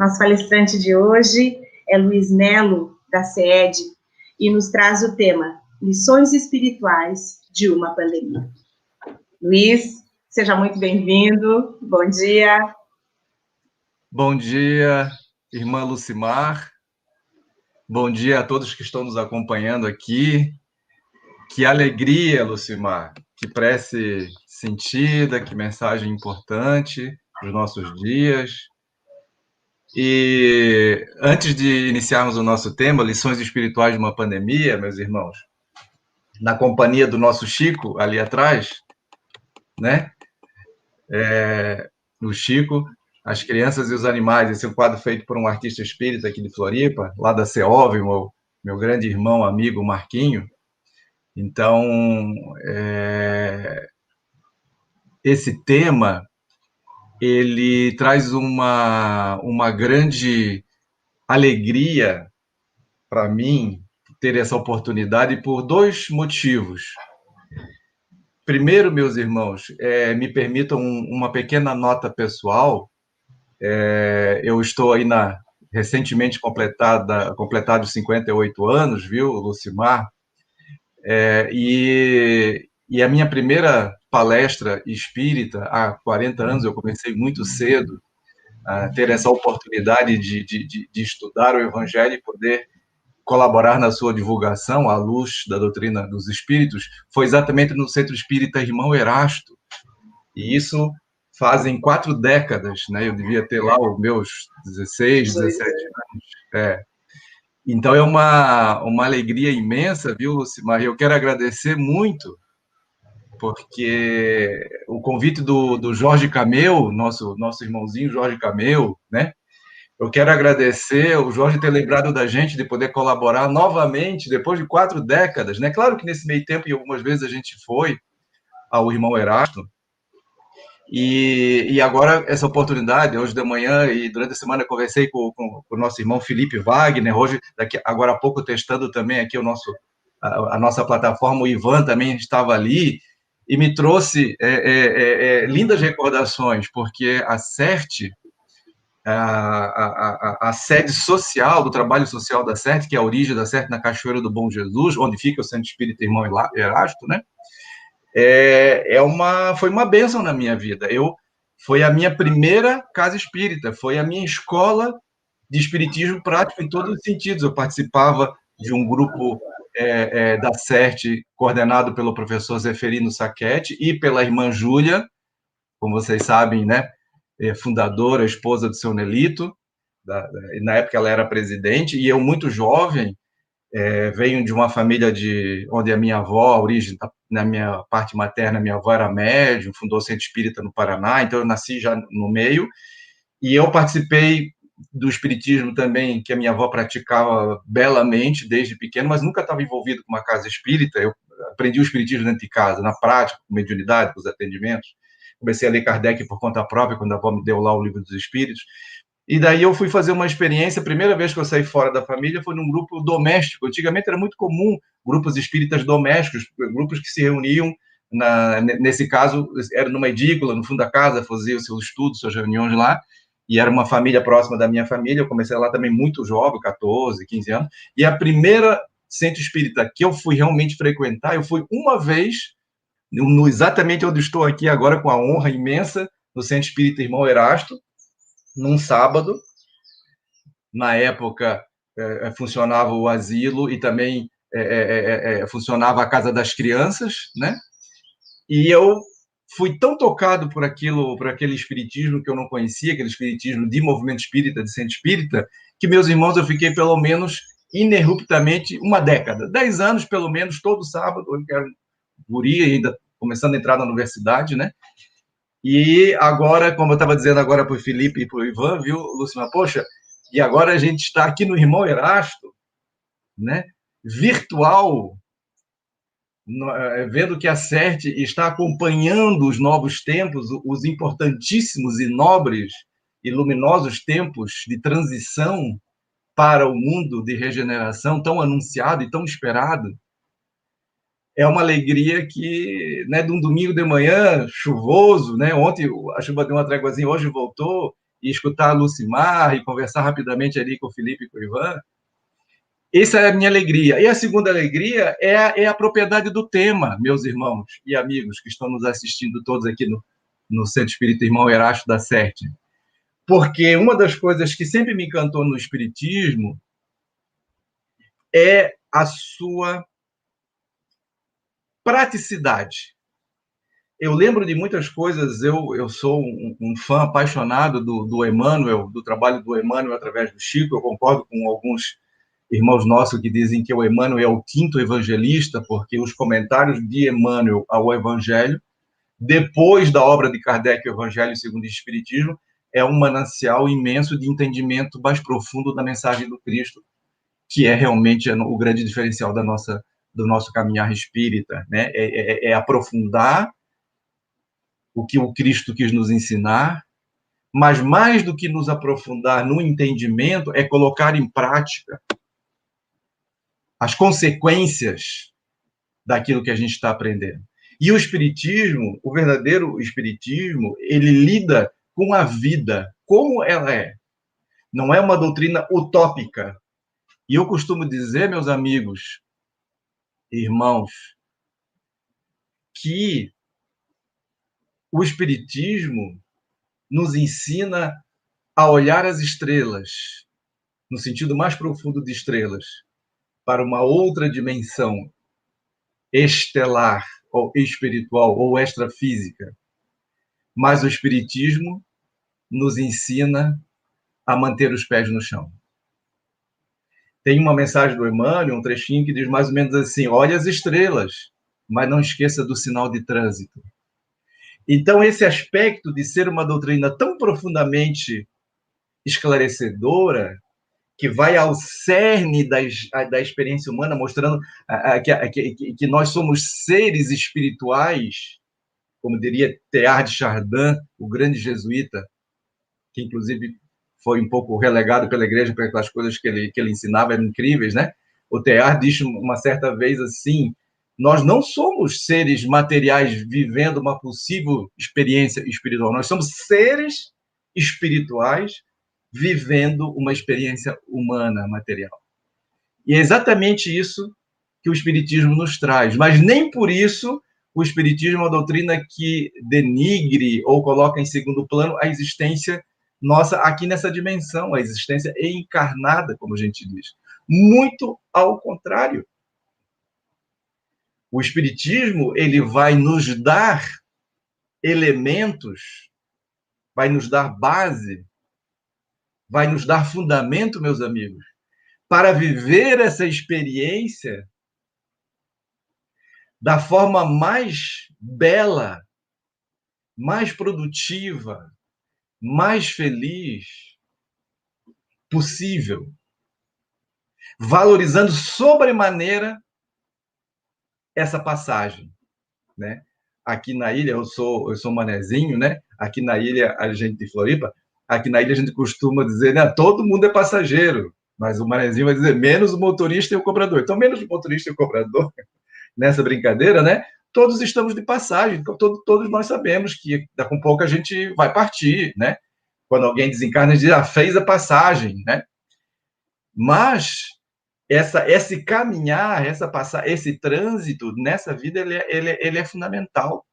Nosso palestrante de hoje é Luiz Melo, da CED, e nos traz o tema Lições Espirituais de uma Pandemia. Luiz, seja muito bem-vindo. Bom dia. Bom dia, irmã Lucimar. Bom dia a todos que estão nos acompanhando aqui. Que alegria, Lucimar. Que prece sentida, que mensagem importante para os nossos dias. E antes de iniciarmos o nosso tema, Lições Espirituais de uma Pandemia, meus irmãos, na companhia do nosso Chico, ali atrás, né? O Chico, As Crianças e os Animais, esse é um quadro feito por um artista espírita aqui de Floripa, lá da CEOV, meu grande irmão, amigo Marquinho. Então, esse tema, ele traz uma grande alegria para mim ter essa oportunidade por dois motivos. Primeiro, meus irmãos, me permitam uma pequena nota pessoal. Eu estou aí recentemente completado 58 anos, viu, Lucimar? E a minha primeira palestra espírita, há 40 anos, eu comecei muito cedo a ter essa oportunidade de estudar o Evangelho e poder colaborar na sua divulgação à luz da doutrina dos espíritos, foi exatamente no Centro Espírita Irmão Erasto. E isso fazem 4 décadas, né? Eu devia ter lá os meus 16, 17 anos. Então é uma alegria imensa, viu, Lucimar? Eu quero agradecer muito, porque o convite do Jorge Cameu, nosso irmãozinho Jorge Cameu, né? Eu quero agradecer o Jorge ter lembrado da gente de poder colaborar novamente, depois de 4 décadas, né? Claro que nesse meio tempo, e algumas vezes a gente foi ao Irmão Erasto, e agora essa oportunidade, hoje de manhã e durante a semana eu conversei com o nosso irmão Felipe Wagner, hoje, agora há pouco testando também aqui a nossa plataforma, o Ivan também estava ali, e me trouxe lindas recordações, porque a CERT, a sede social, do trabalho social da CERT, que é a origem da CERT na Cachoeira do Bom Jesus, onde fica o Centro Espírita Irmão Erasto, né? Foi uma bênção na minha vida. Foi a minha primeira casa espírita, foi a minha escola de espiritismo prático em todos os sentidos. Eu participava de um grupo da CERT, coordenado pelo professor Zeferino Sacchetti e pela irmã Júlia, como vocês sabem, né? Fundadora, esposa do seu Nelito. Na época ela era presidente, e eu, muito jovem, venho de uma família onde a minha avó, a origem, na minha parte materna, minha avó era médium, fundou o Centro Espírita no Paraná, então eu nasci já no meio, e eu participei do espiritismo também, que a minha avó praticava belamente desde pequeno, mas nunca estava envolvido com uma casa espírita. Eu aprendi o espiritismo dentro de casa, na prática, com mediunidade, com os atendimentos. Comecei a ler Kardec por conta própria, quando a avó me deu lá o Livro dos Espíritos. E daí eu fui fazer uma experiência. A primeira vez que eu saí fora da família foi num grupo doméstico. Antigamente era muito comum grupos espíritas domésticos, grupos que se reuniam, nesse caso, era numa edícula, no fundo da casa, faziam seus estudos, suas reuniões lá, e era uma família próxima da minha família. Eu comecei lá também muito jovem, 14, 15 anos, e a primeira centro espírita que eu fui realmente frequentar, eu fui uma vez, exatamente onde estou aqui agora, com a honra imensa, no Centro Espírita Irmão Erasto, num sábado. Na época funcionava o asilo e também funcionava a Casa das Crianças, né? E eu fui tão tocado por aquele espiritismo que eu não conhecia, aquele espiritismo de movimento espírita, de centro espírita, que, meus irmãos, eu fiquei pelo menos ininterruptamente uma década, 10 anos pelo menos, todo sábado. Eu era guri, ainda começando a entrar na universidade, né? E agora, como eu estava dizendo agora para o Felipe e para o Ivan, viu, Lúcia? Poxa, e agora a gente está aqui no Irmão Erasto, né? Virtual, vendo que a CERT está acompanhando os novos tempos, os importantíssimos e nobres e luminosos tempos de transição para o mundo de regeneração tão anunciado e tão esperado. É uma alegria que, né, de um domingo de manhã chuvoso, né? Ontem a chuva deu uma tréguazinha, hoje voltou, e escutar a Lucimar e conversar rapidamente ali com o Felipe e com o Ivan. Essa é a minha alegria. E a segunda alegria é a propriedade do tema, meus irmãos e amigos que estão nos assistindo todos aqui no Centro Espírita Irmão Erasto da Sete. Porque uma das coisas que sempre me encantou no Espiritismo é a sua praticidade. Eu lembro de muitas coisas, eu sou um fã apaixonado do Emmanuel, do trabalho do Emmanuel através do Chico, eu concordo com alguns irmãos nossos que dizem que o Emmanuel é o quinto evangelista, porque os comentários de Emmanuel ao Evangelho, depois da obra de Kardec, o Evangelho segundo o Espiritismo, é um manancial imenso de entendimento mais profundo da mensagem do Cristo, que é realmente o grande diferencial do nosso caminhar espírita, né? É aprofundar o que o Cristo quis nos ensinar, mas mais do que nos aprofundar no entendimento, é colocar em prática as consequências daquilo que a gente está aprendendo. E o Espiritismo, o verdadeiro Espiritismo, ele lida com a vida como ela é. Não é uma doutrina utópica. E eu costumo dizer, meus amigos, irmãos, que o Espiritismo nos ensina a olhar as estrelas, no sentido mais profundo de estrelas, para uma outra dimensão estelar, ou espiritual, ou extrafísica. Mas o Espiritismo nos ensina a manter os pés no chão. Tem uma mensagem do Emmanuel, um trechinho que diz mais ou menos assim: olhe as estrelas, mas não esqueça do sinal de trânsito. Então, esse aspecto de ser uma doutrina tão profundamente esclarecedora, que vai ao cerne da experiência humana, mostrando que nós somos seres espirituais, como diria Teilhard de Chardin, o grande jesuíta, que inclusive foi um pouco relegado pela igreja pelas coisas que ele ensinava, eram incríveis, né? O Teilhard disse uma certa vez assim: nós não somos seres materiais vivendo uma possível experiência espiritual, nós somos seres espirituais vivendo uma experiência humana, material. E é exatamente isso que o Espiritismo nos traz, mas nem por isso o Espiritismo é uma doutrina que denigre ou coloca em segundo plano a existência nossa aqui nessa dimensão, a existência encarnada, como a gente diz. Muito ao contrário. O Espiritismo, ele vai nos dar elementos, vai nos dar base, vai nos dar fundamento, meus amigos, para viver essa experiência da forma mais bela, mais produtiva, mais feliz possível, valorizando sobremaneira essa passagem, né? Aqui na ilha, eu sou manezinho, né? Aqui na ilha, a gente de Floripa, aqui na ilha a gente costuma dizer, né? Todo mundo é passageiro, mas o manezinho vai dizer menos o motorista e o cobrador. Então, menos o motorista e o cobrador, nessa brincadeira, né? Todos estamos de passagem, todos nós sabemos que daqui a pouco a gente vai partir, né? Quando alguém desencarna, a gente diz, fez a passagem, né? Mas esse caminhar, esse trânsito nessa vida, ele é fundamental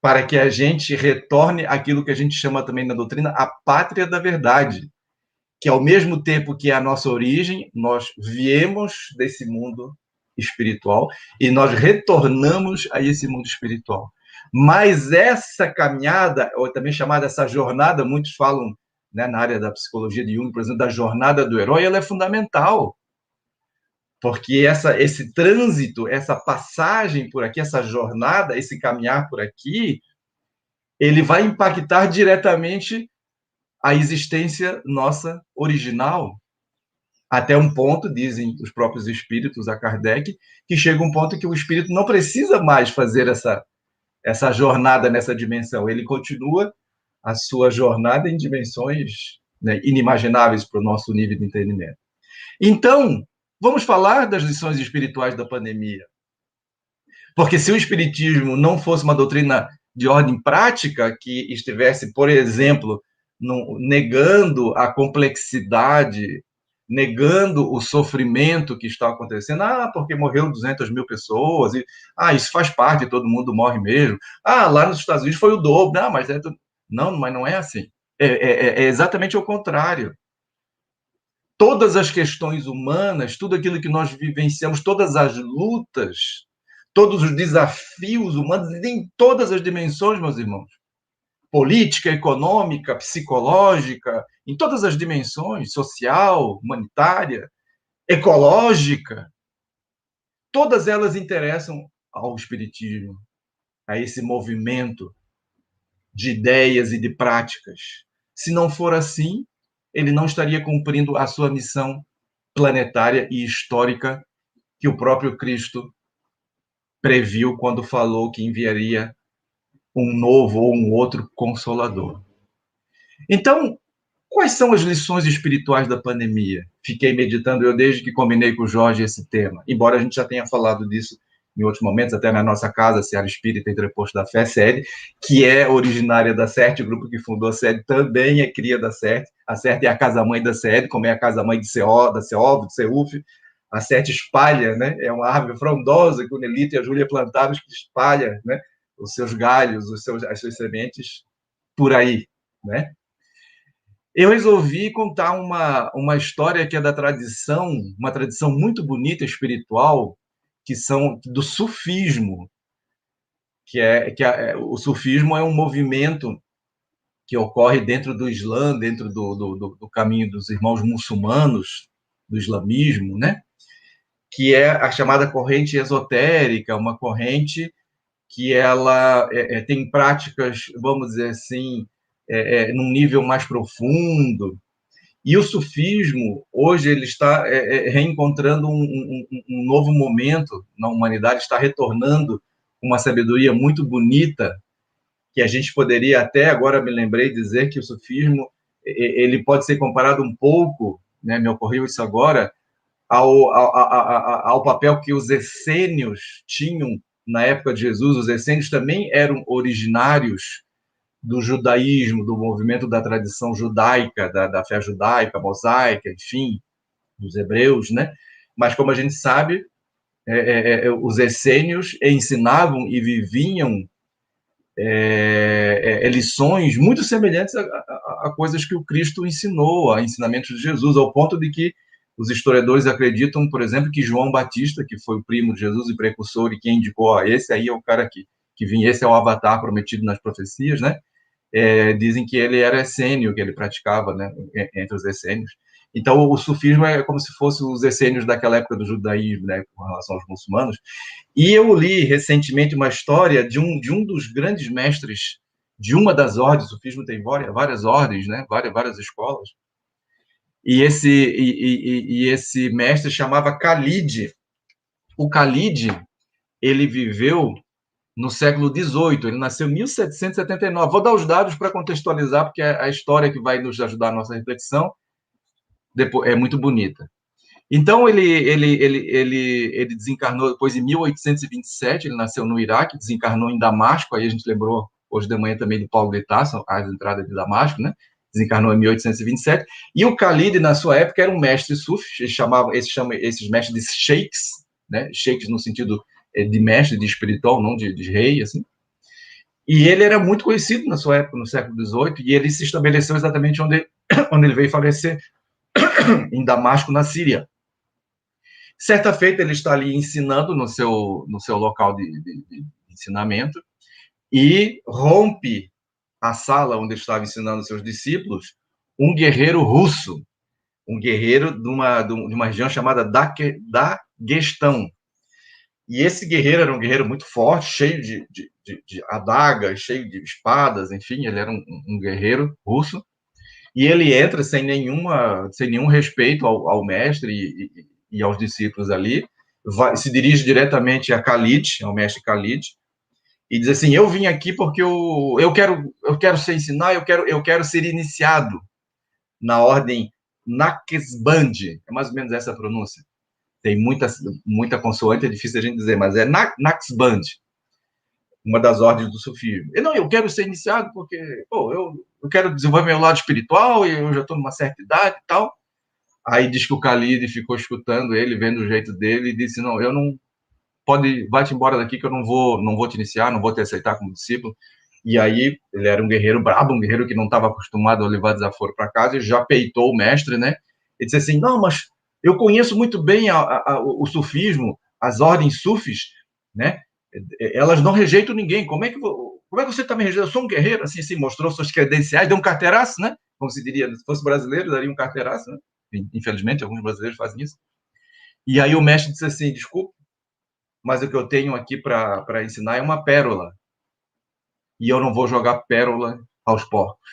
para que a gente retorne aquilo que a gente chama também na doutrina a pátria da verdade, que ao mesmo tempo que é a nossa origem, nós viemos desse mundo espiritual e nós retornamos a esse mundo espiritual. Mas essa caminhada, ou também chamada essa jornada, muitos falam, né, na área da psicologia de Jung, por exemplo, da jornada do herói, ela é fundamental. Porque esse trânsito, essa passagem por aqui, essa jornada, esse caminhar por aqui, ele vai impactar diretamente a existência nossa original. Até um ponto, dizem os próprios espíritos, a Kardec, que chega um ponto que o espírito não precisa mais fazer essa jornada nessa dimensão. Ele continua a sua jornada em dimensões, né, inimagináveis para o nosso nível de entendimento. Então, vamos falar das lições espirituais da pandemia. Porque se o espiritismo não fosse uma doutrina de ordem prática, que estivesse, por exemplo, negando a complexidade, negando o sofrimento que está acontecendo. Porque morreu 200 mil pessoas. Isso faz parte, todo mundo morre mesmo. Lá nos Estados Unidos foi o dobro. Não, mas não é assim. É exatamente o contrário. Todas as questões humanas, tudo aquilo que nós vivenciamos, todas as lutas, todos os desafios humanos, em todas as dimensões, meus irmãos, política, econômica, psicológica, em todas as dimensões, social, humanitária, ecológica, todas elas interessam ao espiritismo, a esse movimento de ideias e de práticas. Se não for assim, ele não estaria cumprindo a sua missão planetária e histórica que o próprio Cristo previu quando falou que enviaria um novo ou um outro consolador. Então, quais são as lições espirituais da pandemia? Fiquei meditando eu desde que combinei com o Jorge esse tema, embora a gente já tenha falado disso em outros momentos, até na nossa casa, Seara Espírita Entreposto da Fé, SED, que é originária da CERT, o grupo que fundou a SED também é cria da CERT. A CERT é a casa-mãe da SED, como é a casa-mãe da CEOV, do CEUF. A CERT espalha, né? É uma árvore frondosa que o Nelito e a Júlia plantaram, que espalha, né? Os seus galhos, as suas sementes por aí, né? Eu resolvi contar uma história que é da tradição, uma tradição muito bonita, espiritual, que são do sufismo, o sufismo é um movimento que ocorre dentro do Islã, dentro do caminho dos irmãos muçulmanos, do islamismo, né? Que é a chamada corrente esotérica, uma corrente que ela tem práticas, vamos dizer assim, num nível mais profundo. E o sufismo, hoje, ele está reencontrando um novo momento na humanidade, está retornando uma sabedoria muito bonita, que a gente poderia até, agora me lembrei, dizer que o sufismo ele pode ser comparado um pouco, né, me ocorreu isso agora, ao papel que os essênios tinham na época de Jesus. Os essênios também eram originários do judaísmo, do movimento da tradição judaica, da fé judaica, mosaica, enfim, dos hebreus, né? Mas, como a gente sabe, os essênios ensinavam e viviam lições muito semelhantes a coisas que o Cristo ensinou, a ensinamentos de Jesus, ao ponto de que os historiadores acreditam, por exemplo, que João Batista, que foi o primo de Jesus e precursor, e quem indicou, esse aí é o cara que vinha, esse é o avatar prometido nas profecias, né? Dizem que ele era essênio, que ele praticava, né, entre os essênios. Então, o sufismo é como se fosse os essênios daquela época do judaísmo, né, com relação aos muçulmanos. E eu li recentemente uma história de um dos grandes mestres de uma das ordens. O sufismo tem várias ordens, né, várias escolas. E esse mestre chamava Khalid. O Khalid, ele viveu no século XVIII, ele nasceu em 1779. Vou dar os dados para contextualizar, porque a história que vai nos ajudar a nossa reflexão é muito bonita. Então, ele desencarnou depois em 1827, ele nasceu no Iraque, desencarnou em Damasco, aí a gente lembrou hoje de manhã também do Paulo de Tarso, as entradas de Damasco, né? Desencarnou em 1827, e o Khalid, na sua época, era um mestre sufi, esses mestres de sheiks, né? Sheiks no sentido de mestre, de espiritual, não de rei, assim. E ele era muito conhecido na sua época, no século XVIII, e ele se estabeleceu exatamente onde ele veio falecer, em Damasco, na Síria. Certa feita, ele está ali ensinando no seu local de ensinamento e rompe a sala onde estava ensinando seus discípulos um guerreiro russo, um guerreiro de uma região chamada Daguestão. E esse guerreiro era um guerreiro muito forte, cheio de adagas, cheio de espadas, enfim, ele era um guerreiro russo. E ele entra sem nenhum respeito ao mestre e aos discípulos ali, se dirige diretamente a Khalid, ao mestre Khalid, e diz assim: eu vim aqui porque eu quero ser ensinar, eu quero ser iniciado na ordem Naqshband, é mais ou menos essa a pronúncia. Tem muita consoante, é difícil a gente dizer, mas é Naqshband, uma das ordens do sufismo. Eu quero ser iniciado porque, eu quero desenvolver meu lado espiritual, e eu já estou numa certa idade e tal. Aí diz que o Khalid ficou escutando ele, vendo o jeito dele, e disse, não, eu não... vai-te embora daqui que eu não vou te iniciar, não vou te aceitar como discípulo. E aí, ele era um guerreiro brabo, um guerreiro que não estava acostumado a levar desaforo para casa, e já peitou o mestre, né? Ele disse assim, não, mas eu conheço muito bem o sufismo, as ordens sufis, né? Elas não rejeitam ninguém. Como é que você está me rejeitando? Eu sou um guerreiro, assim, mostrou suas credenciais, deu um carteiraço, né? Como se diria, se fosse brasileiro, daria um carteiraço, né? Infelizmente, alguns brasileiros fazem isso. E aí o mestre disse assim, desculpa, mas o que eu tenho aqui para ensinar é uma pérola. E eu não vou jogar pérola aos porcos.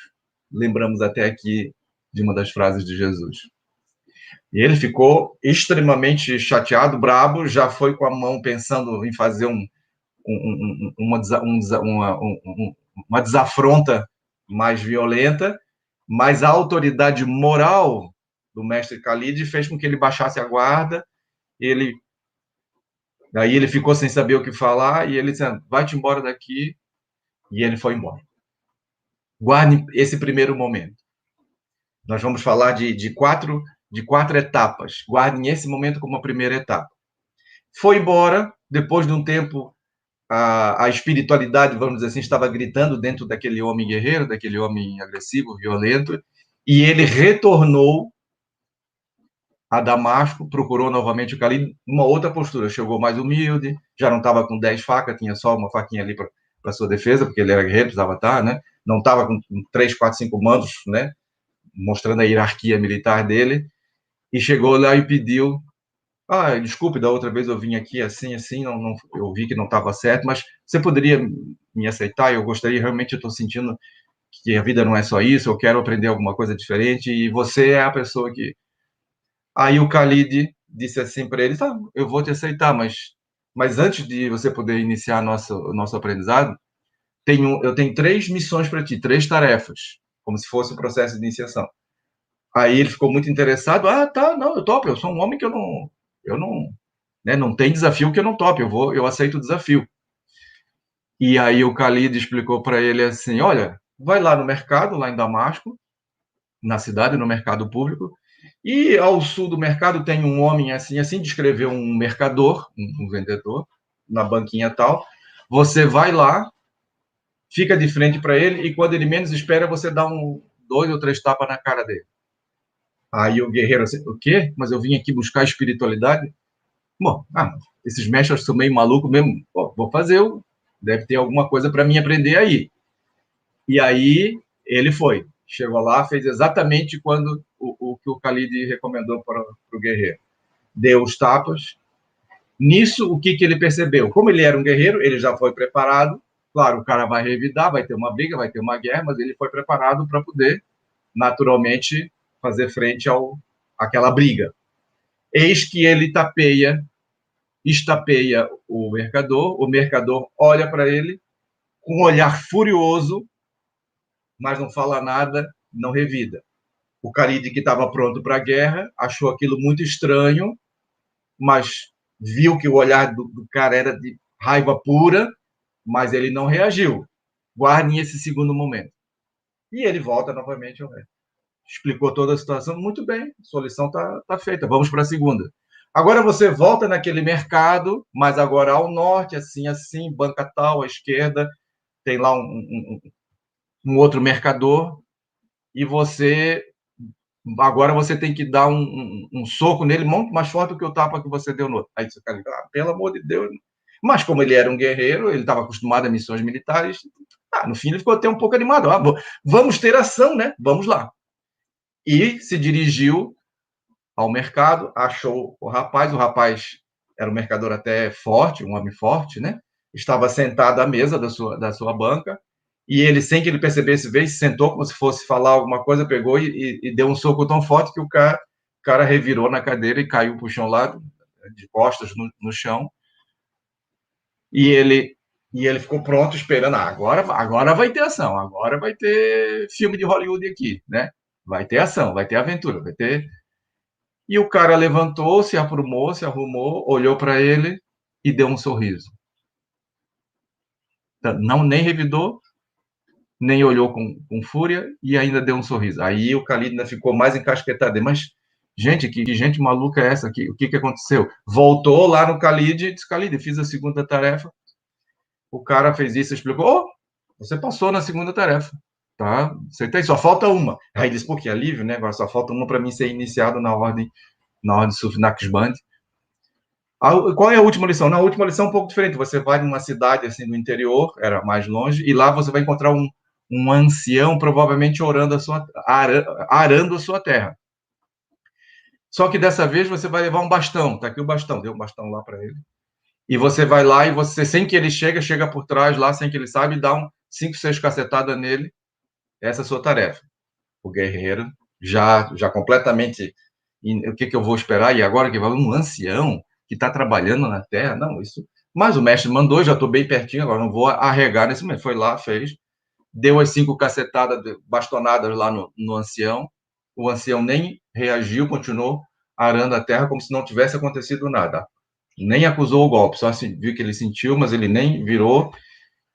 Lembramos até aqui de uma das frases de Jesus. E ele ficou extremamente chateado, brabo, já foi com a mão pensando em fazer uma desafronta mais violenta, mas a autoridade moral do mestre Khalid fez com que ele baixasse a guarda. Daí ele ficou sem saber o que falar, e ele disse, vai-te embora daqui, e ele foi embora. Guarde esse primeiro momento. Nós vamos falar de quatro etapas. Guardem esse momento como a primeira etapa. Foi embora, depois de um tempo, a espiritualidade, vamos dizer assim, estava gritando dentro daquele homem guerreiro, daquele homem agressivo, violento, e ele retornou a Damasco, procurou novamente o Khalid, uma outra postura, chegou mais humilde, já não estava com 10 facas, tinha só uma faquinha ali para sua defesa, porque ele era guerreiro, precisava estar, né? Não estava com 3, 4, 5 mandos, né? Mostrando a hierarquia militar dele, e chegou lá e pediu, desculpe, da outra vez eu vim aqui assim, não, eu vi que não estava certo, mas você poderia me aceitar? Eu gostaria, realmente, eu estou sentindo que a vida não é só isso, eu quero aprender alguma coisa diferente, e você é a pessoa que... Aí o Khalid disse assim para ele, tá, eu vou te aceitar, mas antes de você poder iniciar nosso aprendizado, eu tenho 3 missões para ti, 3 tarefas, como se fosse o processo de iniciação. Aí ele ficou muito interessado, tá, não, eu topo, eu sou um homem que eu não, né, não tem desafio que eu não topo, eu aceito o desafio. E aí o Khalid explicou para ele assim, olha, vai lá no mercado, lá em Damasco, na cidade, no mercado público, e ao sul do mercado tem um homem assim descreveu um mercador, um vendedor, na banquinha tal, você vai lá, fica de frente para ele, e quando ele menos espera, você dá 2 ou 3 tapas na cara dele. Aí o guerreiro assim, o quê? Mas eu vim aqui buscar espiritualidade? Bom, esses mestres são meio malucos mesmo. Vou fazer, deve ter alguma coisa para mim aprender aí. E aí ele foi. Chegou lá, fez exatamente quando o que o Khalid recomendou para o guerreiro. Deu os tapas. Nisso, o que ele percebeu? Como ele era um guerreiro, ele já foi preparado. Claro, o cara vai revidar, vai ter uma briga, vai ter uma guerra, mas ele foi preparado para poder, naturalmente, fazer frente àquela briga. Eis que ele estapeia o mercador olha para ele com um olhar furioso, mas não fala nada, não revida. O Khalid, que estava pronto para a guerra, achou aquilo muito estranho, mas viu que o olhar do cara era de raiva pura, mas ele não reagiu. Guardem esse segundo momento. E ele volta novamente ao resto. Explicou toda a situação, muito bem, sua lição está feita, vamos para a segunda. Agora você volta naquele mercado, mas agora ao norte, assim, banca tal, à esquerda, tem lá um outro mercador, e agora você tem que dar um soco nele muito mais forte do que o tapa que você deu no outro. Aí você cara, pelo amor de Deus. Mas como ele era um guerreiro, ele estava acostumado a missões militares, no fim ele ficou até um pouco animado. Vamos ter ação, né? Vamos lá. E se dirigiu ao mercado, achou o rapaz era um mercador até forte, um homem forte, né? Estava sentado à mesa da sua banca, e ele, sem que ele percebesse, veio, se sentou como se fosse falar alguma coisa, pegou e deu um soco tão forte que o cara revirou na cadeira e caiu para o chão lá, de costas no chão, e ele ficou pronto, esperando, agora vai ter ação, agora vai ter filme de Hollywood aqui, né? Vai ter ação, vai ter aventura, vai ter... E o cara levantou, se aprumou, se arrumou, olhou para ele e deu um sorriso. Não, nem revidou, nem olhou com fúria e ainda deu um sorriso. Aí o Khalid ainda ficou mais encasquetado. Mas, gente, que gente maluca é essa aqui? O que aconteceu? Voltou lá no Khalid e disse, Khalid, fiz a segunda tarefa. O cara fez isso, explicou, oh, você passou na segunda tarefa. Tá? Você tem, só falta uma. Aí ele disse, pô, que alívio, né? Agora só falta uma para mim ser iniciado na ordem Surf Naqshband. Qual é a última lição? Na última lição é um pouco diferente. Você vai numa cidade assim do interior, era mais longe, e lá você vai encontrar um ancião provavelmente arando a sua terra. Só que dessa vez você vai levar um bastão. Tá aqui o bastão, deu um bastão lá para ele. E você vai lá e você, sem que ele chega por trás lá, sem que ele saiba, e dá 5, 6 cacetadas nele. Essa é a sua tarefa. O guerreiro já completamente. O que eu vou esperar? E agora que vai um ancião que está trabalhando na terra? Não, isso. Mas o mestre mandou, já estou bem pertinho, agora não vou arregar nesse momento. Foi lá, fez, deu as 5 cacetadas, bastonadas lá no ancião. O ancião nem reagiu, continuou arando a terra como se não tivesse acontecido nada. Nem acusou o golpe, só viu que ele sentiu, mas ele nem virou.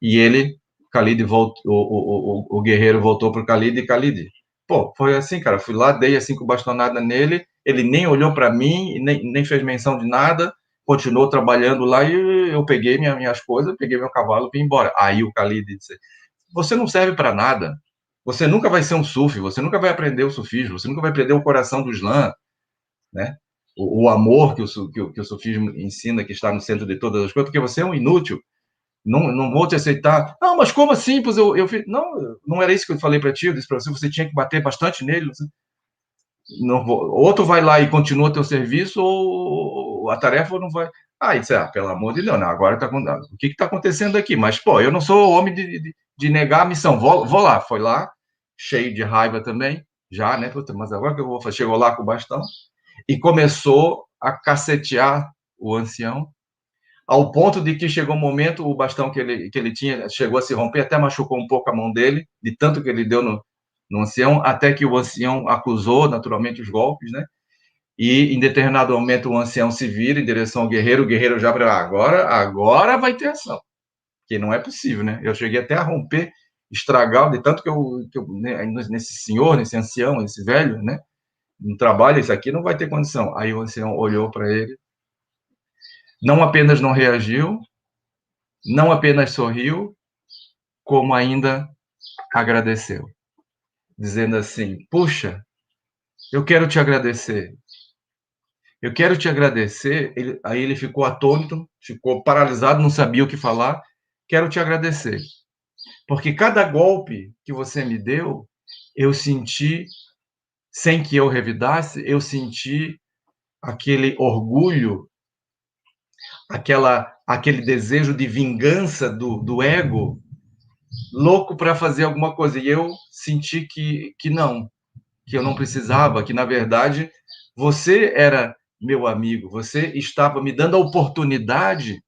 E ele, Khalid, o guerreiro voltou para o Khalid e Khalid. Pô, foi assim, cara. Fui lá, dei as 5 bastonadas nele, ele nem olhou para mim, nem fez menção de nada, continuou trabalhando lá e eu peguei minhas coisas, peguei meu cavalo e vim embora. Aí o Khalid disse: você não serve para nada, você nunca vai ser um sufi, você nunca vai aprender o sufismo, você nunca vai aprender o coração do Islã, né? O amor que o sufismo ensina, que está no centro de todas as coisas, porque você é um inútil. Não vou te aceitar. Não, mas como assim? Pois eu fiz. Não era isso que eu falei para ti. Eu disse para você tinha que bater bastante nele. Não vou, ou tu vai lá e continua teu serviço, ou a tarefa não vai. Ah, isso pelo amor de Deus, não, agora tá, o que está acontecendo aqui? Mas, pô, eu não sou homem de negar a missão. Vou lá, foi lá, cheio de raiva também, já, né? Mas agora que eu vou fazer? Chegou lá com o bastão e começou a cacetear o ancião, ao ponto de que chegou um momento, o bastão que ele tinha chegou a se romper, até machucou um pouco a mão dele, de tanto que ele deu no ancião, até que o ancião acusou, naturalmente, os golpes, né? E, em determinado momento, o ancião se vira em direção ao guerreiro, o guerreiro já falou, agora vai ter ação, que não é possível, né? Eu cheguei até a romper, estragar, de tanto que eu nesse senhor, nesse ancião, nesse velho, né? No trabalho, isso aqui não vai ter condição. Aí o ancião olhou para ele, não apenas não reagiu, não apenas sorriu, como ainda agradeceu, dizendo assim: puxa, eu quero te agradecer. Eu quero te agradecer. Aí ele ficou atônito, ficou paralisado, não sabia o que falar. Quero te agradecer, porque cada golpe que você me deu, eu senti, sem que eu revidasse, eu senti aquele orgulho, aquele desejo de vingança do ego, louco para fazer alguma coisa. E eu senti que não, que eu não precisava, que, na verdade, você era meu amigo, você estava me dando a oportunidade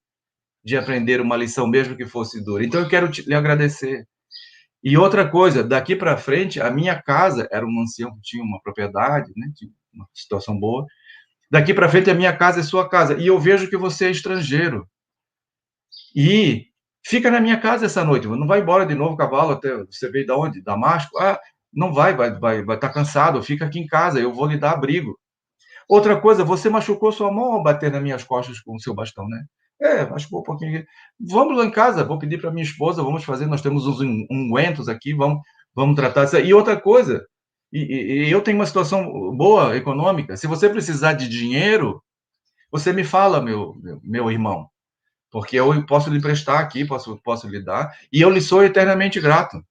de aprender uma lição, mesmo que fosse dura. Então, eu quero lhe agradecer. E outra coisa, daqui para frente, a minha casa era um ancião que tinha uma propriedade, né, tinha uma situação boa. Daqui para frente, a minha casa é sua casa. E eu vejo que você é estrangeiro. E fica na minha casa essa noite. Não vai embora de novo, cavalo, até você veio de onde? Damasco? Ah, não vai estar cansado. Fica aqui em casa, eu vou lhe dar abrigo. Outra coisa, você machucou sua mão ao bater nas minhas costas com o seu bastão, né? Machucou um pouquinho. Vamos lá em casa, vou pedir para minha esposa, vamos fazer, nós temos uns ungüentos aqui, vamos tratar isso. E outra coisa, e eu tenho uma situação boa, econômica, se você precisar de dinheiro, você me fala, meu irmão, porque eu posso lhe emprestar aqui, posso lhe dar, e eu lhe sou eternamente grato.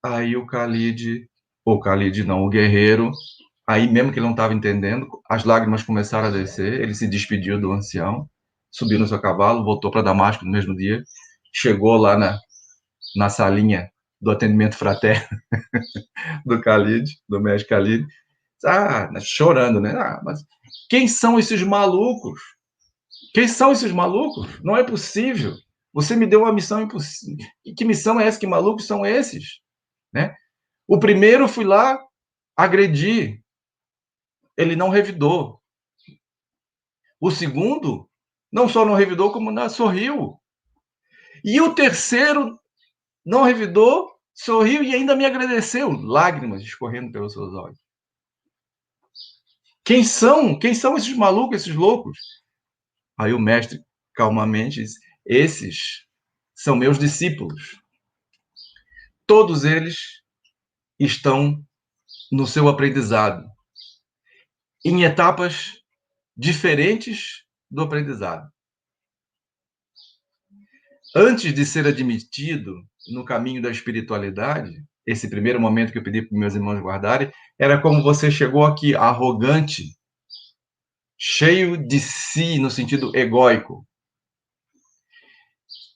Aí o Khalid não, o guerreiro, aí mesmo que ele não estava entendendo, as lágrimas começaram a descer, ele se despediu do ancião, subiu no seu cavalo, voltou para Damasco no mesmo dia, chegou lá na salinha do atendimento fraterno do Khalid, do mestre Khalid, chorando, né? Mas quem são esses malucos? Quem são esses malucos? Não é possível. Você me deu uma missão impossível. Que missão é essa? Que malucos são esses? Né? O primeiro, fui lá, agredi. Ele não revidou. O segundo, não só não revidou, como sorriu. E o terceiro, não revidou, sorriu e ainda me agradeceu, lágrimas escorrendo pelos seus olhos. Quem são? Quem são esses malucos, esses loucos? Aí o mestre, calmamente, disse: esses são meus discípulos. Todos eles estão no seu aprendizado, em etapas diferentes do aprendizado. Antes de ser admitido no caminho da espiritualidade, esse primeiro momento que eu pedi para meus irmãos guardarem, era como você chegou aqui, arrogante, cheio de si, no sentido egóico.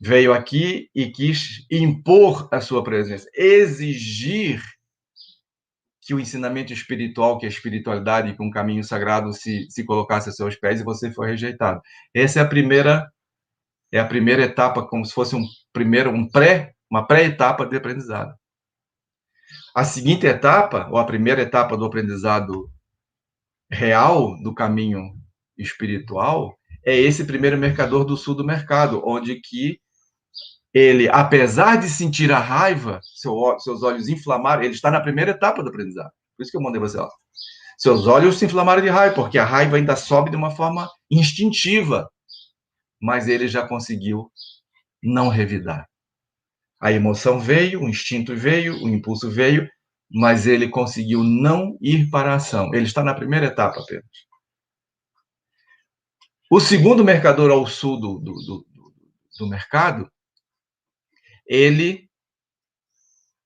Veio aqui e quis impor a sua presença, exigir que o ensinamento espiritual, que a espiritualidade, que um caminho sagrado se colocasse a seus pés, e você foi rejeitado. Essa é a primeira etapa, como se fosse uma pré-etapa de aprendizado. A seguinte etapa, ou a primeira etapa do aprendizado real do caminho espiritual, é esse primeiro mercador do sul do mercado, onde que ele, apesar de sentir a raiva, seus olhos inflamaram, ele está na primeira etapa do aprendizado. Por isso que eu mandei você, ó. Seus olhos se inflamaram de raiva, porque a raiva ainda sobe de uma forma instintiva, mas ele já conseguiu não revidar. A emoção veio, o instinto veio, o impulso veio, mas ele conseguiu não ir para a ação. Ele está na primeira etapa apenas. O segundo mercador ao sul do mercado, ele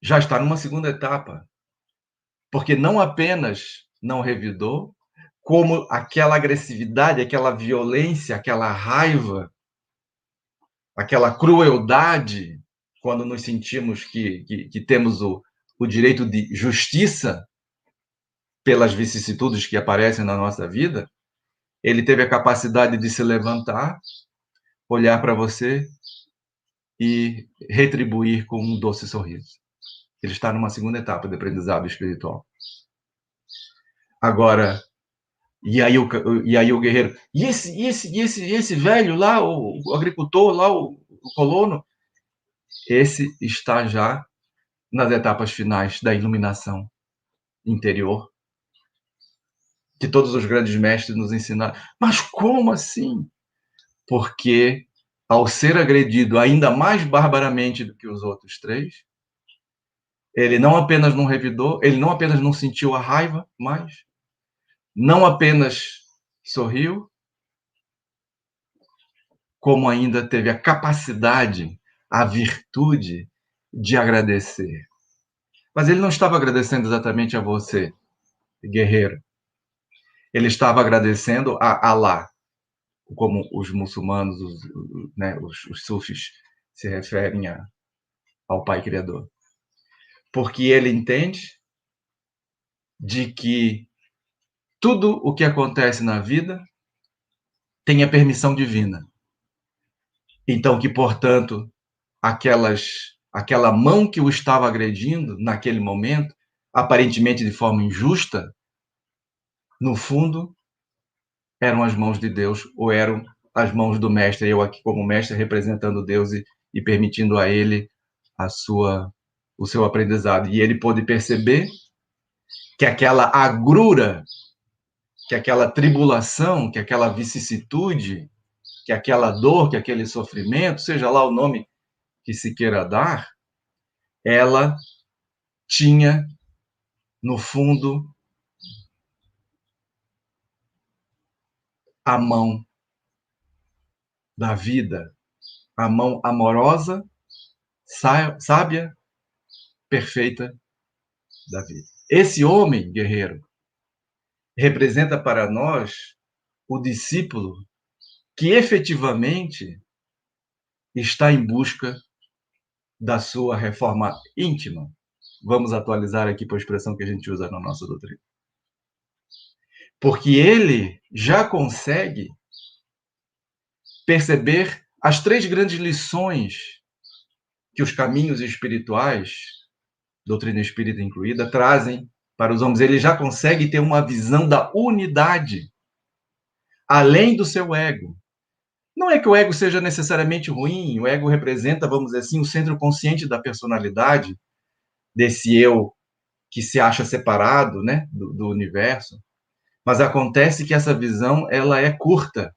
já está numa segunda etapa, porque não apenas não revidou, como aquela agressividade, aquela violência, aquela raiva, aquela crueldade, quando nos sentimos que temos o direito de justiça pelas vicissitudes que aparecem na nossa vida, ele teve a capacidade de se levantar, olhar para você e retribuir com um doce sorriso. Ele está numa segunda etapa de aprendizado espiritual. Agora, e aí o guerreiro, e esse velho lá, o agricultor lá, o colono, esse está já nas etapas finais da iluminação interior, que todos os grandes mestres nos ensinaram. Mas como assim? Porque, ao ser agredido ainda mais barbaramente do que os outros três, ele não apenas não revidou, ele não apenas não sentiu a raiva mais, não apenas sorriu, como ainda teve a capacidade, a virtude de agradecer. Mas ele não estava agradecendo exatamente a você, guerreiro. Ele estava agradecendo a Allah, como os muçulmanos, os sufis se referem ao Pai Criador. Porque ele entende de que tudo o que acontece na vida tem a permissão divina. Então, que, portanto, aquela mão que o estava agredindo naquele momento, aparentemente de forma injusta, no fundo, eram as mãos de Deus, ou eram as mãos do mestre, eu aqui como mestre representando Deus e permitindo a ele o seu aprendizado. E ele pôde perceber que aquela agrura, que aquela tribulação, que aquela vicissitude, que aquela dor, que aquele sofrimento, seja lá o nome que se queira dar, ela tinha, no fundo, a mão da vida, a mão amorosa, sábia, perfeita da vida. Esse homem guerreiro representa para nós o discípulo que efetivamente está em busca da sua reforma íntima. Vamos atualizar aqui para a expressão que a gente usa na nossa doutrina. Porque ele já consegue perceber as três grandes lições que os caminhos espirituais, doutrina espírita incluída, trazem para os homens. Ele já consegue ter uma visão da unidade, além do seu ego. Não é que o ego seja necessariamente ruim, o ego representa, vamos dizer assim, o centro consciente da personalidade, desse eu que se acha separado, né, do universo. Mas acontece que essa visão ela é curta.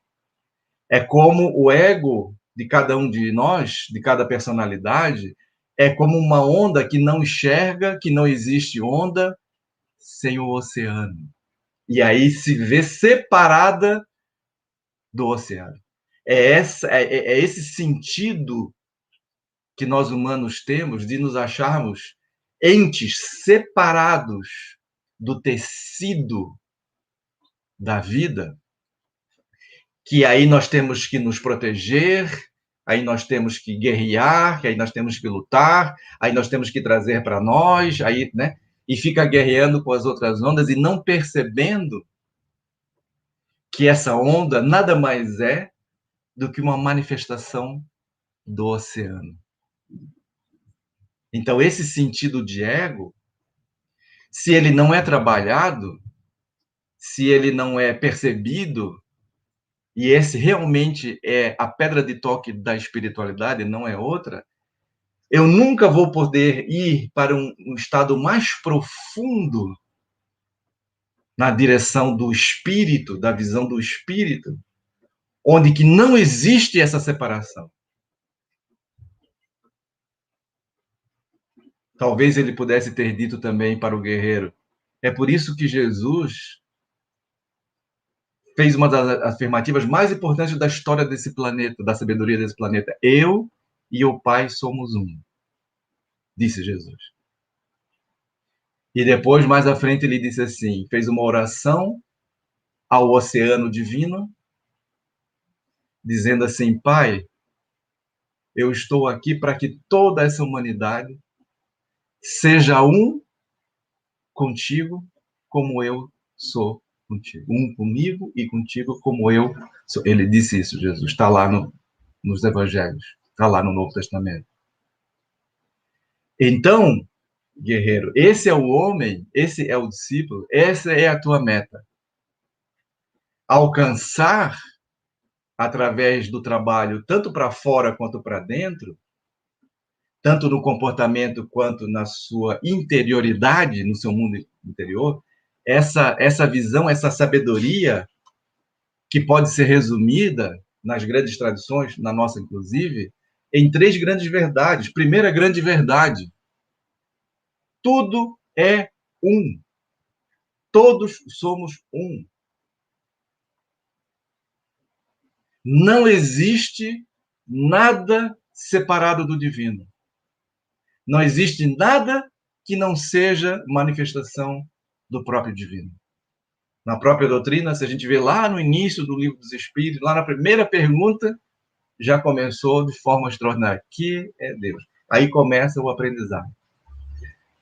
É como o ego de cada um de nós, de cada personalidade, é como uma onda que não enxerga, que não existe onda sem o oceano. E aí se vê separada do oceano. É esse sentido que nós humanos temos de nos acharmos entes separados do tecido da vida, que aí nós temos que nos proteger, aí nós temos que guerrear, que aí nós temos que lutar, aí nós temos que trazer para nós, aí, né? E fica guerreando com as outras ondas e não percebendo que essa onda nada mais é do que uma manifestação do oceano. Então, esse sentido de ego, se ele não é trabalhado, se ele não é percebido, e esse realmente é a pedra de toque da espiritualidade, não é outra, eu nunca vou poder ir para um estado mais profundo na direção do espírito, da visão do espírito, onde que não existe essa separação. Talvez ele pudesse ter dito também para o guerreiro, é por isso que Jesus fez uma das afirmativas mais importantes da história desse planeta, da sabedoria desse planeta. Eu e o Pai somos um, disse Jesus. E depois, mais à frente, ele disse assim, fez uma oração ao oceano divino, dizendo assim, Pai, eu estou aqui para que toda essa humanidade seja um contigo, como eu sou contigo. Um comigo e contigo, como eu sou. Ele disse isso, Jesus. Está lá nos evangelhos. Está lá no Novo Testamento. Então, guerreiro, esse é o homem, esse é o discípulo, essa é a tua meta. Alcançar, através do trabalho, tanto para fora quanto para dentro, tanto no comportamento quanto na sua interioridade, no seu mundo interior, essa visão, essa sabedoria, que pode ser resumida nas grandes tradições, na nossa inclusive, em 3 grandes verdades. Primeira grande verdade: tudo é um. Todos somos um. Não existe nada separado do divino. Não existe nada que não seja manifestação do próprio divino. Na própria doutrina, se a gente vê lá no início do Livro dos Espíritos, lá na primeira pergunta, já começou de forma extraordinária. Que é Deus? Aí começa o aprendizado.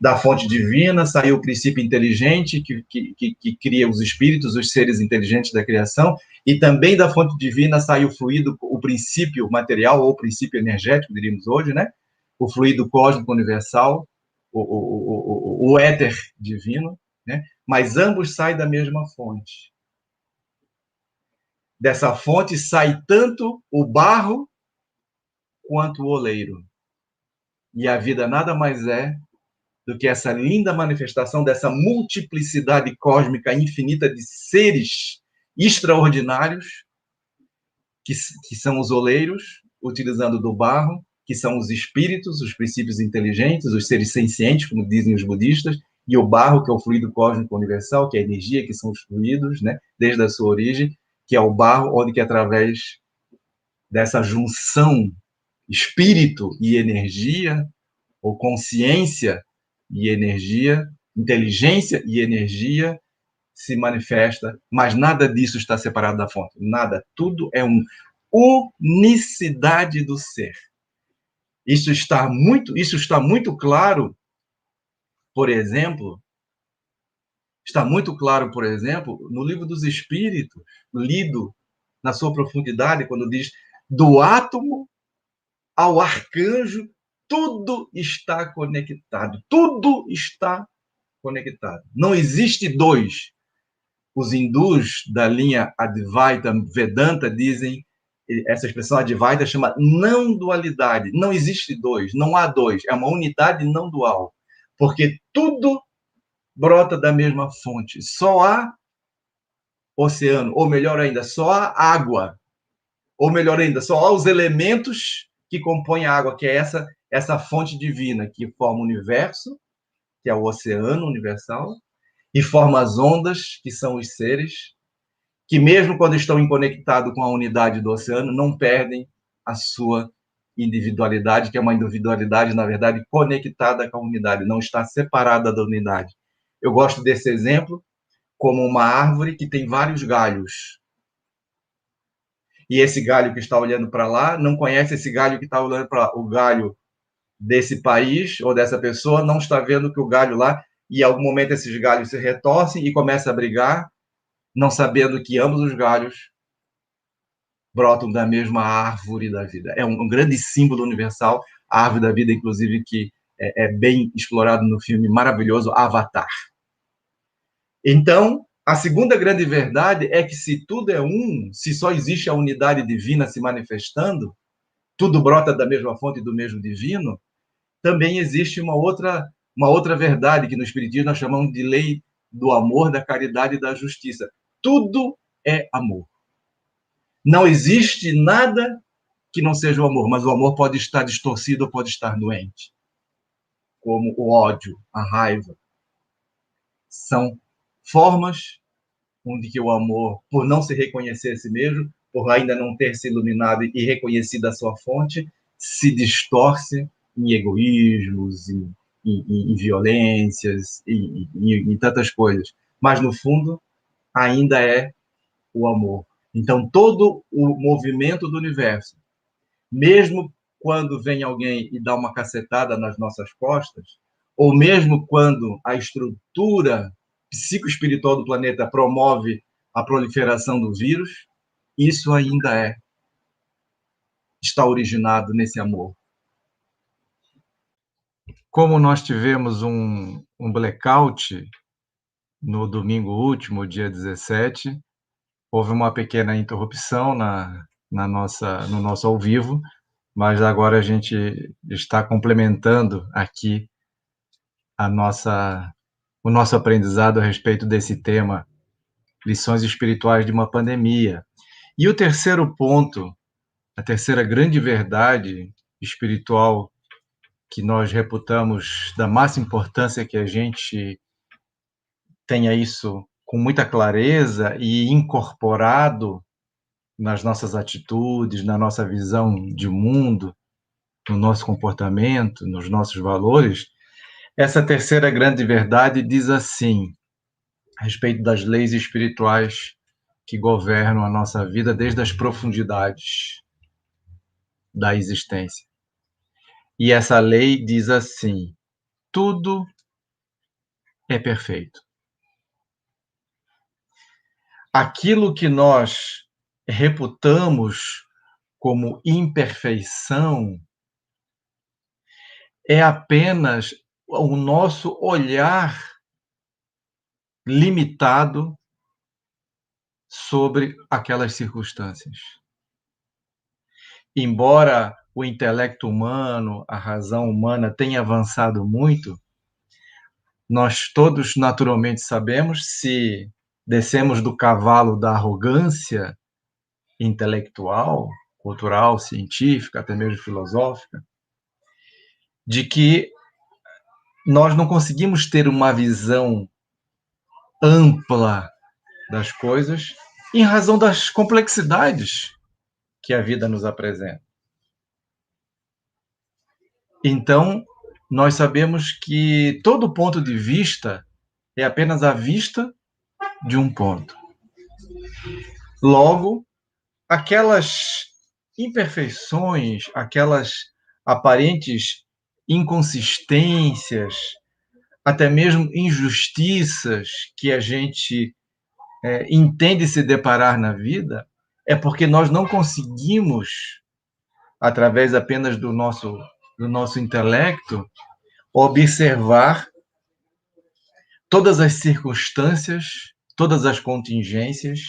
Da fonte divina saiu o princípio inteligente que cria os espíritos, os seres inteligentes da criação, e também da fonte divina saiu o fluido, o princípio material, ou o princípio energético, diríamos hoje, né? O fluido cósmico universal, o éter divino, né? Mas ambos saem da mesma fonte. Dessa fonte sai tanto o barro quanto o oleiro. E a vida nada mais é do que essa linda manifestação dessa multiplicidade cósmica infinita de seres extraordinários, que são os oleiros, utilizando do barro, que são os espíritos, os princípios inteligentes, os seres sencientes, como dizem os budistas, e o barro, que é o fluido cósmico universal, que é a energia, que são os fluidos, né, desde a sua origem, que é o barro, onde que através dessa junção espírito e energia, ou consciência e energia, inteligência e energia, se manifesta, mas nada disso está separado da fonte. Nada. Tudo é uma unicidade do ser. Isso está muito claro, por exemplo, no Livro dos Espíritos, lido na sua profundidade, quando diz do átomo ao arcanjo, tudo está conectado. Tudo está conectado. Não existe dois. Os hindus da linha Advaita Vedanta dizem essa expressão Advaita chama não dualidade. Não existe dois, não há dois. É uma unidade não dual. Porque tudo brota da mesma fonte. Só há oceano, ou melhor ainda, só há água. Ou melhor ainda, só há os elementos que compõem a água, que é essa fonte divina que forma o universo, que é o oceano universal, e forma as ondas, que são os seres, que mesmo quando estão conectados com a unidade do oceano, não perdem a sua individualidade, que é uma individualidade, na verdade, conectada com a unidade, não está separada da unidade. Eu gosto desse exemplo como uma árvore que tem vários galhos. E esse galho que está olhando para lá não conhece esse galho que está olhando para o galho desse país ou dessa pessoa, não está vendo que o galho lá, e em algum momento esses galhos se retorcem e começam a brigar, não sabendo que ambos os galhos brotam da mesma árvore da vida. É um grande símbolo universal, a árvore da vida, inclusive, que é bem explorado no filme maravilhoso Avatar. Então, a segunda grande verdade é que se tudo é um, se só existe a unidade divina se manifestando, tudo brota da mesma fonte do mesmo divino, também existe uma outra verdade que no Espiritismo nós chamamos de lei do amor, da caridade e da justiça. Tudo é amor. Não existe nada que não seja o amor, mas o amor pode estar distorcido ou pode estar doente. Como o ódio, a raiva. São formas onde que o amor, por não se reconhecer a si mesmo, por ainda não ter se iluminado e reconhecido a sua fonte, se distorce em egoísmos, em violências, em tantas coisas. Mas, no fundo, ainda é o amor. Então, todo o movimento do universo, mesmo quando vem alguém e dá uma cacetada nas nossas costas, ou mesmo quando a estrutura psicoespiritual do planeta promove a proliferação do vírus, isso ainda está originado nesse amor. Como nós tivemos um blackout no domingo último, dia 17, houve uma pequena interrupção no nosso ao vivo, mas agora a gente está complementando aqui o nosso aprendizado a respeito desse tema, lições espirituais de uma pandemia. E o terceiro ponto, a terceira grande verdade espiritual que nós reputamos da máxima importância que a gente tenha isso com muita clareza e incorporado nas nossas atitudes, na nossa visão de mundo, no nosso comportamento, nos nossos valores. Essa terceira grande verdade diz assim, a respeito das leis espirituais que governam a nossa vida desde as profundidades da existência. E essa lei diz assim: tudo é perfeito. Aquilo que nós reputamos como imperfeição é apenas o nosso olhar limitado sobre aquelas circunstâncias. Embora o intelecto humano, a razão humana tenha avançado muito, nós todos naturalmente sabemos, se descemos do cavalo da arrogância intelectual, cultural, científica, até mesmo filosófica, de que nós não conseguimos ter uma visão ampla das coisas em razão das complexidades que a vida nos apresenta. Então, nós sabemos que todo ponto de vista é apenas a vista de um ponto. Logo, aquelas imperfeições, aquelas aparentes inconsistências, até mesmo injustiças que a gente entende se deparar na vida, é porque nós não conseguimos, através apenas do nosso intelecto, observar todas as circunstâncias, todas as contingências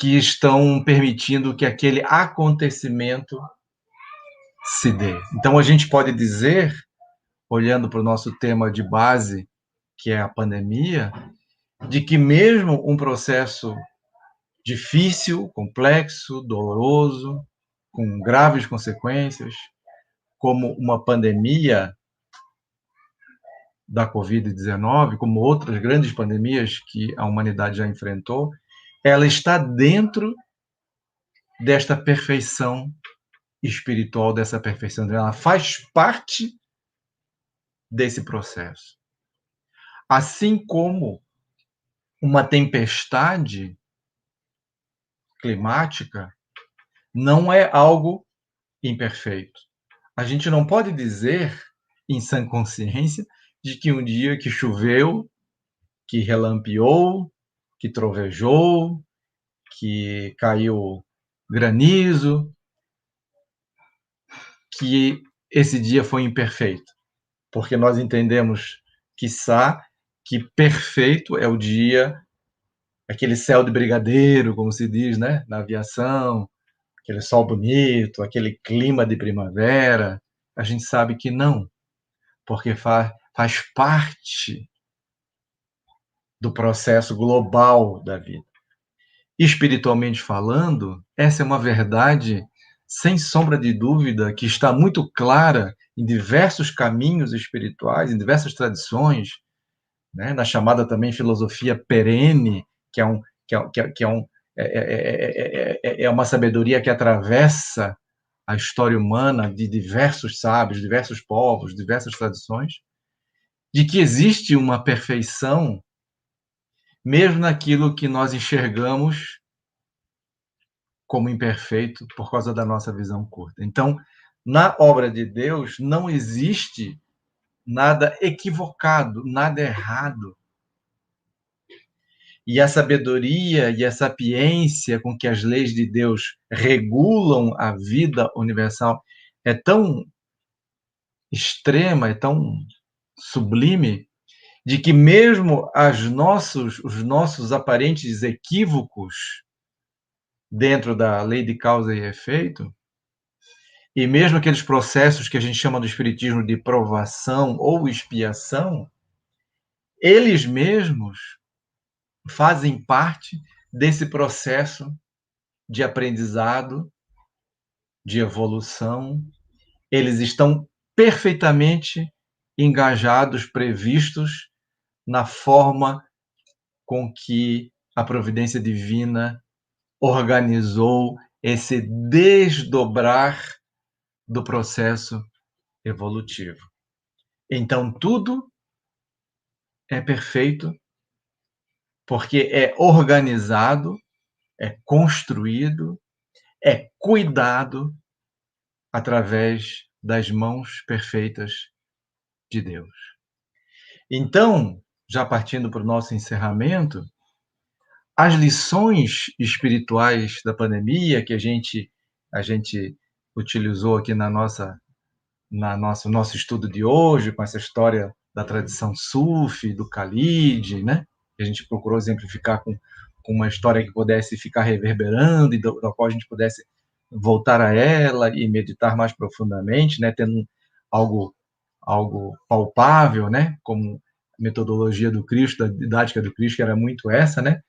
que estão permitindo que aquele acontecimento se dê. Então, a gente pode dizer, olhando para o nosso tema de base, que é a pandemia, de que mesmo um processo difícil, complexo, doloroso, com graves consequências, como uma pandemia da Covid-19, como outras grandes pandemias que a humanidade já enfrentou, ela está dentro desta perfeição espiritual, dessa perfeição. Ela faz parte desse processo. Assim como uma tempestade climática não é algo imperfeito. A gente não pode dizer, em sã consciência, de que um dia que choveu, que relampeou, que trovejou, que caiu granizo, que esse dia foi imperfeito. Porque nós entendemos, quiçá, que perfeito é o dia, aquele céu de brigadeiro, como se diz, né, na aviação, aquele sol bonito, aquele clima de primavera. A gente sabe que não, porque faz parte do processo global da vida. Espiritualmente falando, essa é uma verdade, sem sombra de dúvida, que está muito clara em diversos caminhos espirituais, em diversas tradições, né? Na chamada também filosofia perene, que é uma sabedoria que atravessa a história humana de diversos sábios, diversos povos, diversas tradições, de que existe uma perfeição mesmo naquilo que nós enxergamos como imperfeito por causa da nossa visão curta. Então, na obra de Deus não existe nada equivocado, nada errado. E a sabedoria e a sapiência com que as leis de Deus regulam a vida universal é tão extrema, é tão sublime, de que mesmo os nossos aparentes equívocos dentro da lei de causa e efeito, e mesmo aqueles processos que a gente chama do espiritismo de provação ou expiação, eles mesmos fazem parte desse processo de aprendizado, de evolução. Eles estão perfeitamente engajados, previstos na forma com que a providência divina organizou esse desdobrar do processo evolutivo. Então, tudo é perfeito porque é organizado, é construído, é cuidado através das mãos perfeitas de Deus. Então, já partindo para o nosso encerramento, as lições espirituais da pandemia que a gente utilizou aqui nosso estudo de hoje, com essa história da tradição sufi, do Khalid, né? A gente procurou exemplificar com uma história que pudesse ficar reverberando e da qual a gente pudesse voltar a ela e meditar mais profundamente, né? Tendo algo palpável, né? Como a metodologia do Cristo, da didática do Cristo, que era muito essa, né?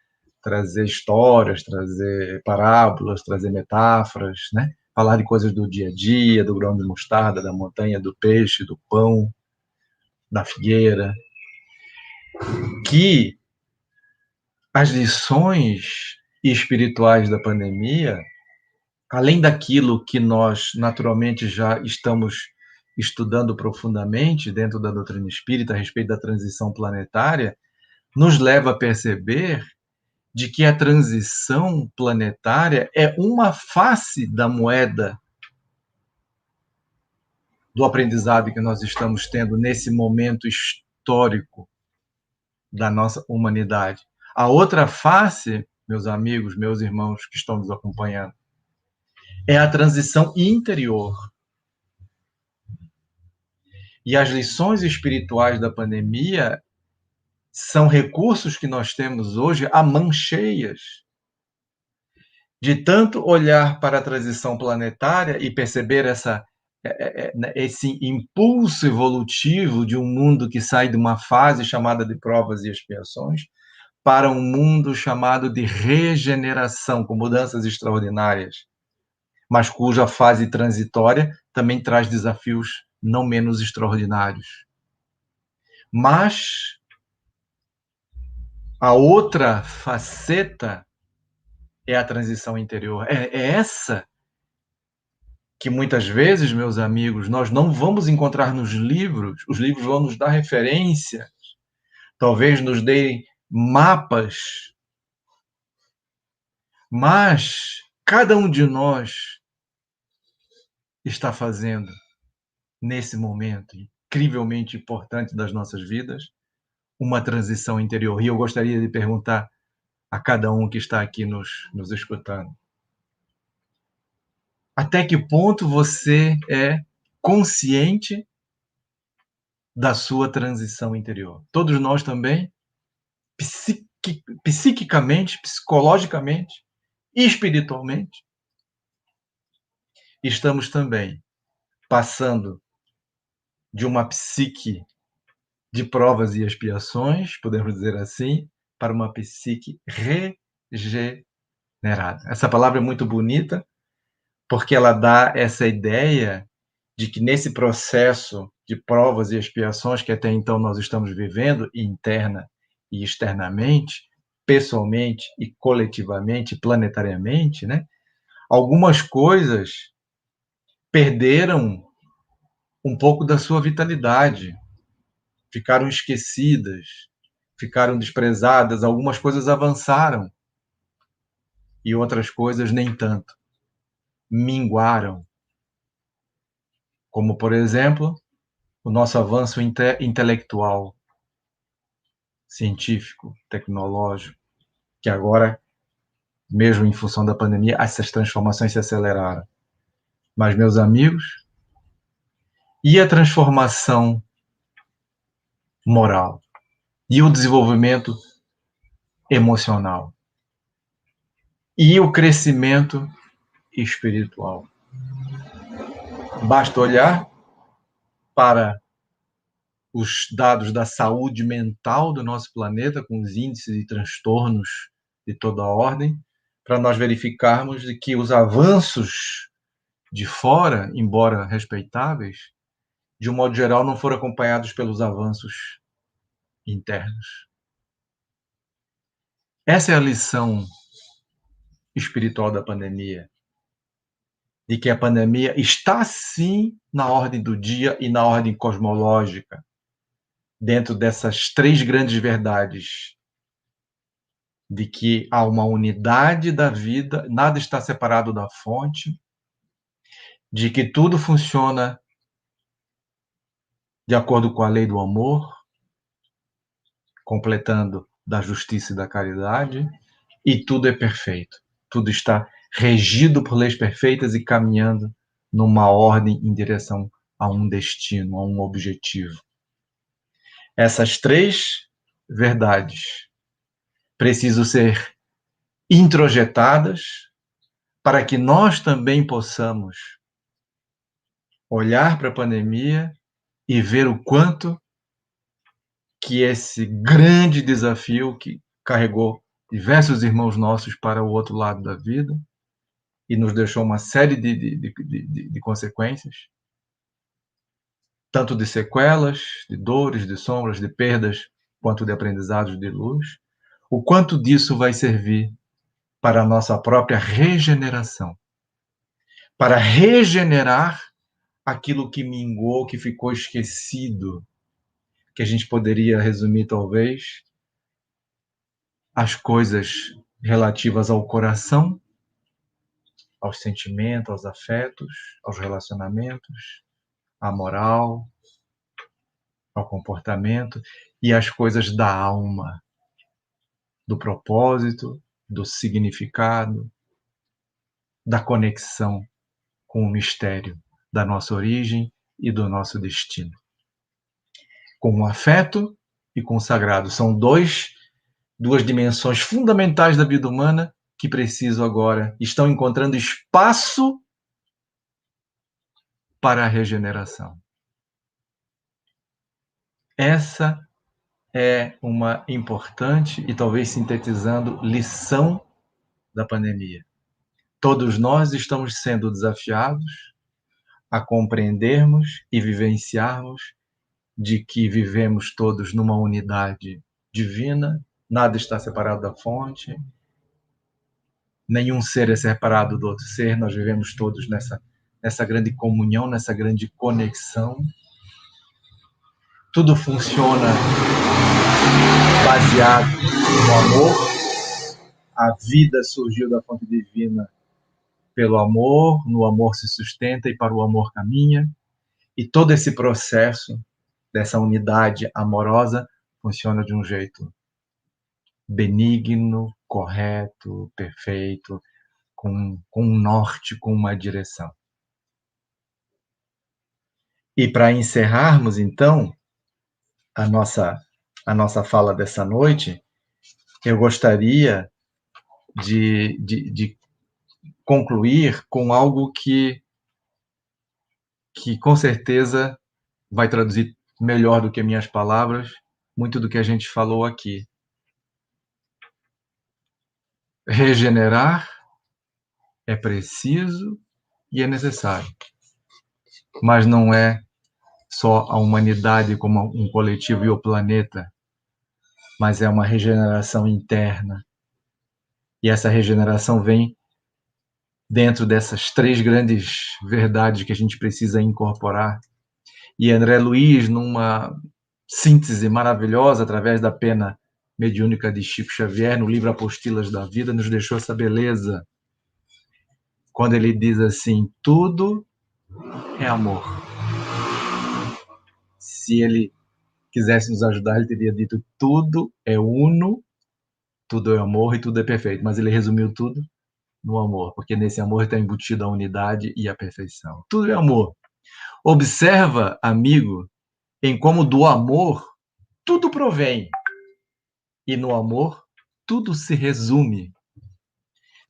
Trazer histórias, trazer parábolas, trazer metáforas, né? Falar de coisas do dia a dia, do grão de mostarda, da montanha, do peixe, do pão, da figueira, que as lições espirituais da pandemia, além daquilo que nós naturalmente já estamos estudando profundamente dentro da doutrina espírita a respeito da transição planetária, nos leva a perceber de que a transição planetária é uma face da moeda do aprendizado que nós estamos tendo nesse momento histórico da nossa humanidade. A outra face, meus amigos, meus irmãos que estão nos acompanhando, é a transição interior. E as lições espirituais da pandemia são recursos que nós temos hoje a mãos cheias de tanto olhar para a transição planetária e perceber esse impulso evolutivo de um mundo que sai de uma fase chamada de provas e expiações para um mundo chamado de regeneração, com mudanças extraordinárias, mas cuja fase transitória também traz desafios não menos extraordinários. Mas a outra faceta é a transição interior. É essa que muitas vezes, meus amigos, nós não vamos encontrar nos livros. Os livros vão nos dar referência, talvez nos deem mapas, mas cada um de nós está fazendo, nesse momento incrivelmente importante das nossas vidas, uma transição interior. E eu gostaria de perguntar a cada um que está aqui nos escutando: até que ponto você é consciente da sua transição interior? Todos nós também, psiquicamente, psicologicamente e espiritualmente, estamos também passando de uma psique de provas e expiações, podemos dizer assim, para uma psique regenerada. Essa palavra é muito bonita, porque ela dá essa ideia de que nesse processo de provas e expiações que até então nós estamos vivendo, interna e externamente, pessoalmente e coletivamente, planetariamente, né? Algumas coisas perderam um pouco da sua vitalidade, ficaram esquecidas, ficaram desprezadas, algumas coisas avançaram e outras coisas nem tanto, minguaram. Como, por exemplo, o nosso avanço intelectual, científico, tecnológico, que agora, mesmo em função da pandemia, essas transformações se aceleraram. Mas, meus amigos, e a transformação moral? E o desenvolvimento emocional? E o crescimento espiritual? Basta olhar para os dados da saúde mental do nosso planeta, com os índices de transtornos de toda a ordem, para nós verificarmos de que os avanços de fora, embora respeitáveis, de um modo geral não foram acompanhados pelos avanços internos. Essa é a lição espiritual da pandemia, de que a pandemia está sim na ordem do dia e na ordem cosmológica, dentro dessas três grandes verdades, de que há uma unidade da vida, nada está separado da fonte, de que tudo funciona de acordo com a lei do amor, completando da justiça e da caridade, e tudo é perfeito. Tudo está regido por leis perfeitas e caminhando numa ordem em direção a um destino, a um objetivo. Essas três verdades precisam ser introjetadas para que nós também possamos olhar para a pandemia e ver o quanto que esse grande desafio que carregou diversos irmãos nossos para o outro lado da vida e nos deixou uma série de consequências, tanto de sequelas, de dores, de sombras, de perdas, quanto de aprendizados de luz, o quanto disso vai servir para a nossa própria regeneração, para regenerar aquilo que mingou, que ficou esquecido, que a gente poderia resumir, talvez, as coisas relativas ao coração, aos sentimentos, aos afetos, aos relacionamentos, à moral, ao comportamento e as coisas da alma, do propósito, do significado, da conexão com o mistério da nossa origem e do nosso destino. Com o afeto e com o sagrado. São duas dimensões fundamentais da vida humana que precisam agora, estão encontrando espaço para a regeneração. Essa é uma importante e talvez sintetizando lição da pandemia. Todos nós estamos sendo desafiados a compreendermos e vivenciarmos de que vivemos todos numa unidade divina, nada está separado da fonte, nenhum ser é separado do outro ser, nós vivemos todos nessa grande comunhão, nessa grande conexão. Tudo funciona baseado no amor. A vida surgiu da fonte divina pelo amor, no amor se sustenta e para o amor caminha. E todo esse processo dessa unidade amorosa funciona de um jeito benigno, correto, perfeito, com um norte, com uma direção. E para encerrarmos, então, a nossa fala dessa noite, eu gostaria de concluir com algo que com certeza vai traduzir melhor do que minhas palavras muito do que a gente falou aqui. Regenerar é preciso e é necessário, mas não é só a humanidade como um coletivo e o planeta, mas é uma regeneração interna. E essa regeneração vem dentro dessas três grandes verdades que a gente precisa incorporar. E André Luiz, numa síntese maravilhosa, através da pena mediúnica de Chico Xavier, no livro Apostilas da Vida, nos deixou essa beleza, quando ele diz assim: tudo é amor. Se ele quisesse nos ajudar, ele teria dito: tudo é uno, tudo é amor e tudo é perfeito. Mas ele resumiu tudo no amor, porque nesse amor está embutida a unidade e a perfeição. Tudo é amor. Observa, amigo, em como do amor tudo provém. E no amor tudo se resume.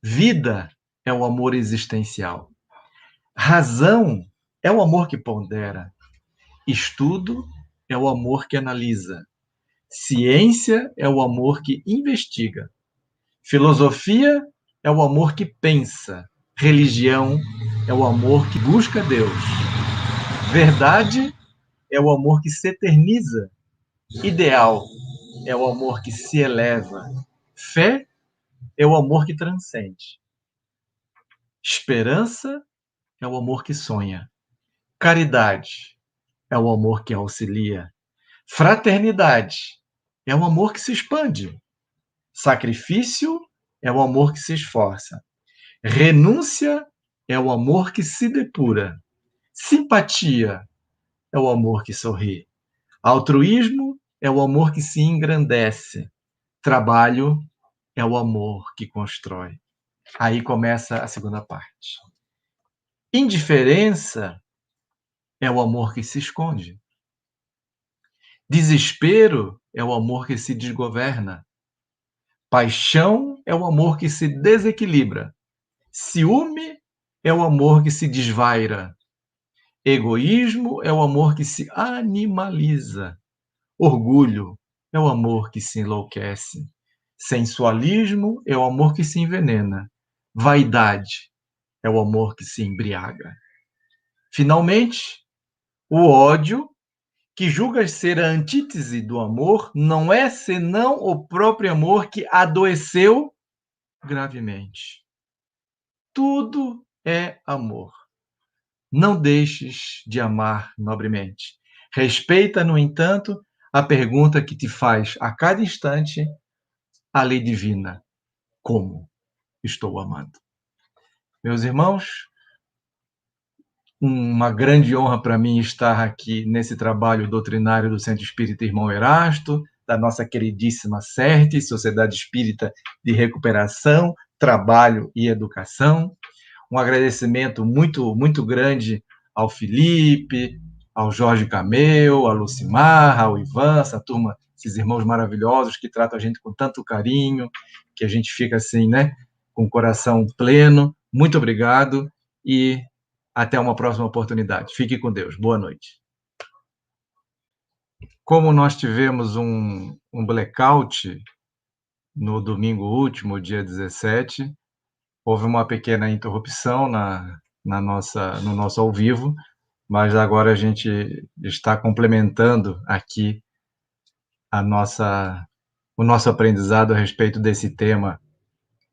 Vida é o amor existencial. Razão é o amor que pondera. Estudo é o amor que analisa. Ciência é o amor que investiga. Filosofia é o amor que pensa. Religião é o amor que busca Deus. Verdade é o amor que se eterniza. Ideal é o amor que se eleva. Fé é o amor que transcende. Esperança é o amor que sonha. Caridade é o amor que auxilia. Fraternidade é o amor que se expande. Sacrifício é o amor que se esforça. Renúncia é o amor que se depura. Simpatia é o amor que sorri. Altruísmo é o amor que se engrandece. Trabalho é o amor que constrói. Aí começa a segunda parte. Indiferença é o amor que se esconde. Desespero é o amor que se desgoverna. Paixão é o amor que se desequilibra. Ciúme é o amor que se desvaira. Egoísmo é o amor que se animaliza. Orgulho é o amor que se enlouquece. Sensualismo é o amor que se envenena. Vaidade é o amor que se embriaga. Finalmente, o ódio, que julga ser a antítese do amor, não é senão o próprio amor que adoeceu gravemente. Tudo é amor. Não deixes de amar nobremente. Respeita, no entanto, a pergunta que te faz a cada instante a lei divina: como estou amando? Meus irmãos, uma grande honra para mim estar aqui nesse trabalho doutrinário do Centro Espírita Irmão Erasto, da nossa queridíssima CERT, Sociedade Espírita de Recuperação, Trabalho e Educação. Um agradecimento muito, muito grande ao Felipe, ao Jorge Cameu, ao Lucimar, ao Ivan, essa turma, esses irmãos maravilhosos que tratam a gente com tanto carinho, que a gente fica assim, né, com o coração pleno. Muito obrigado e até uma próxima oportunidade. Fique com Deus. Boa noite. Como nós tivemos um blackout no domingo último, dia 17, houve uma pequena interrupção no nosso ao vivo, mas agora a gente está complementando aqui o nosso aprendizado a respeito desse tema,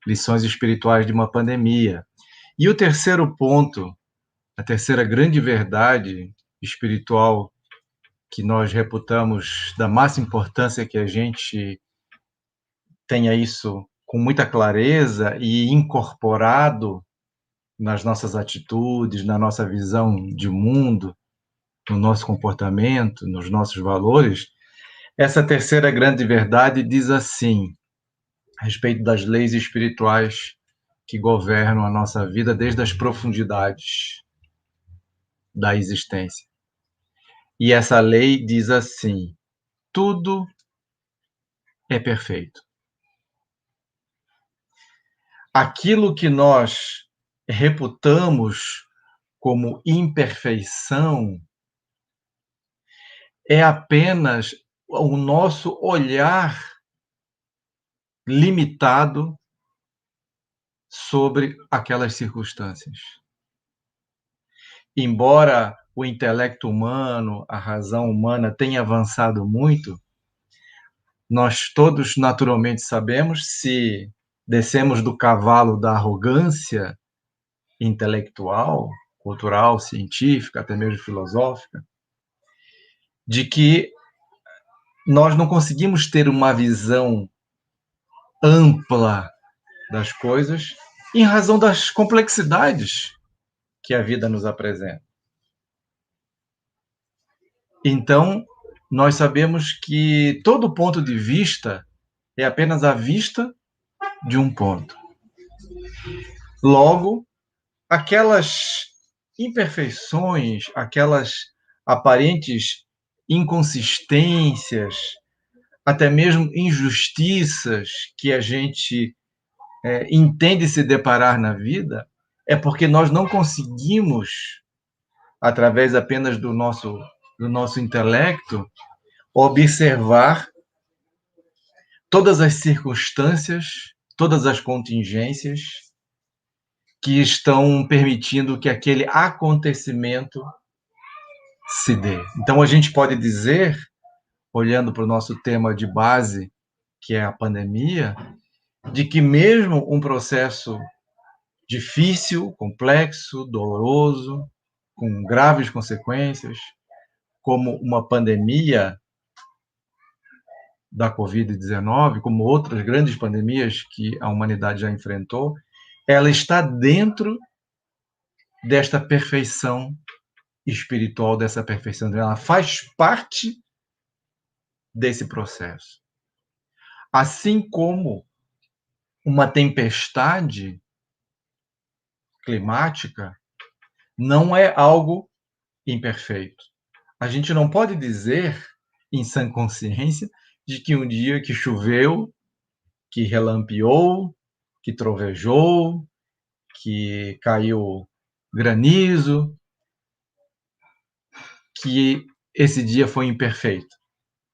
lições espirituais de uma pandemia. E o terceiro ponto, a terceira grande verdade espiritual que nós reputamos da máxima importância que a gente tenha isso com muita clareza e incorporado nas nossas atitudes, na nossa visão de mundo, no nosso comportamento, nos nossos valores. Essa terceira grande verdade diz assim, a respeito das leis espirituais que governam a nossa vida desde as profundidades da existência. E essa lei diz assim: tudo é perfeito. Aquilo que nós reputamos como imperfeição é apenas o nosso olhar limitado sobre aquelas circunstâncias. Embora o intelecto humano, a razão humana tenha avançado muito, nós todos naturalmente sabemos, se descemos do cavalo da arrogância intelectual, cultural, científica, até mesmo filosófica, de que nós não conseguimos ter uma visão ampla das coisas em razão das complexidades que a vida nos apresenta. Então, nós sabemos que todo ponto de vista é apenas a vista de um ponto. Logo, aquelas imperfeições, aquelas aparentes inconsistências, até mesmo injustiças que a gente entende se deparar na vida, é porque nós não conseguimos, através apenas do nosso intelecto, observar todas as circunstâncias, todas as contingências que estão permitindo que aquele acontecimento se dê. Então, a gente pode dizer, olhando para o nosso tema de base, que é a pandemia, de que mesmo um processo difícil, complexo, doloroso, com graves consequências, como uma pandemia da Covid-19, como outras grandes pandemias que a humanidade já enfrentou, ela está dentro desta perfeição espiritual, dessa perfeição. Ela faz parte desse processo. Assim como uma tempestade climática não é algo imperfeito. A gente não pode dizer, em sã consciência, de que um dia que choveu, que relampeou, que trovejou, que caiu granizo, que esse dia foi imperfeito.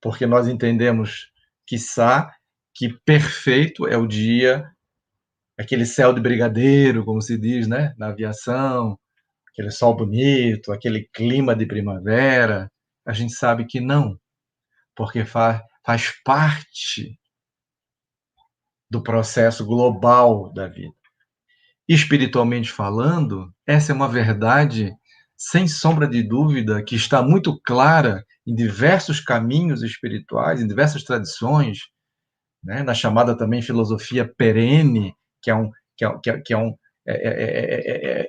Porque nós entendemos, quiçá, que perfeito é o dia, aquele céu de brigadeiro, como se diz, né, na aviação, aquele sol bonito, aquele clima de primavera. A gente sabe que não, porque faz parte do processo global da vida. Espiritualmente falando, essa é uma verdade, sem sombra de dúvida, que está muito clara em diversos caminhos espirituais, em diversas tradições, né? Na chamada também filosofia perene, que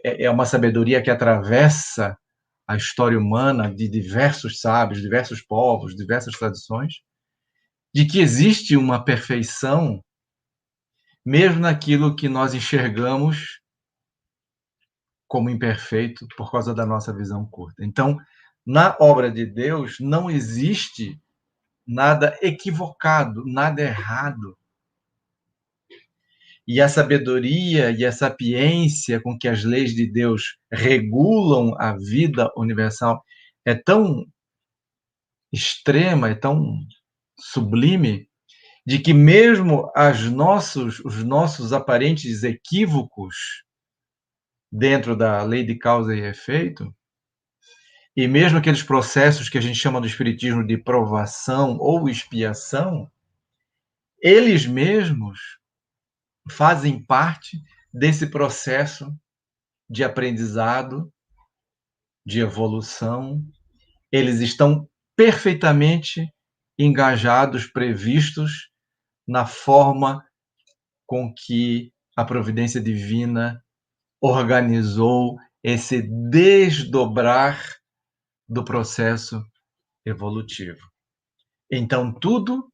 é uma sabedoria que atravessa a história humana de diversos sábios, diversos povos, diversas tradições, de que existe uma perfeição mesmo naquilo que nós enxergamos como imperfeito por causa da nossa visão curta. Então, na obra de Deus não existe nada equivocado, nada errado. e a sabedoria e a sapiência com que as leis de Deus regulam a vida universal é tão extrema, é tão sublime, de que mesmo os nossos aparentes equívocos dentro da lei de causa e efeito, e mesmo aqueles processos que a gente chama do espiritismo de provação ou expiação, eles mesmos fazem parte desse processo de aprendizado, de evolução. Eles estão perfeitamente engajados, previstos na forma com que a providência divina organizou esse desdobrar do processo evolutivo. Então, tudo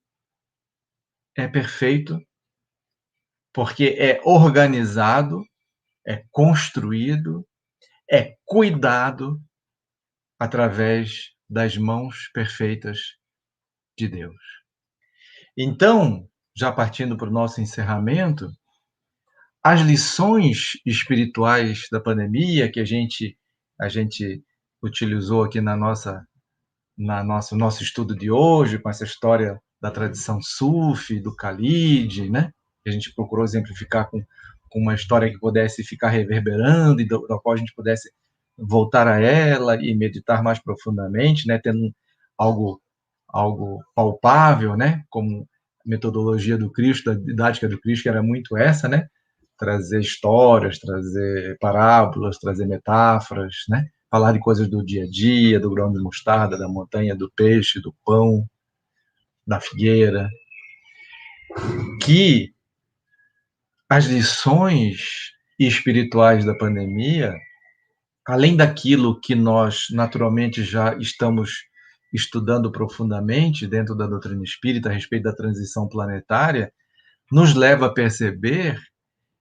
é perfeito porque é organizado, é construído, é cuidado através das mãos perfeitas de Deus. Então, já partindo para o nosso encerramento, as lições espirituais da pandemia que a gente utilizou aqui nosso estudo de hoje, com essa história da tradição Sufi, do Khalid, né? Que a gente procurou exemplificar com uma história que pudesse ficar reverberando e da qual a gente pudesse voltar a ela e meditar mais profundamente, né? Tendo algo palpável, né? Como a metodologia do Cristo, da didática do Cristo, que era muito essa, né? Trazer histórias, trazer parábolas, trazer metáforas, né? Falar de coisas do dia a dia, do grão de mostarda, da montanha, do peixe, do pão, da figueira, que as lições espirituais da pandemia, além daquilo que nós naturalmente já estamos estudando profundamente dentro da doutrina espírita a respeito da transição planetária, nos leva a perceber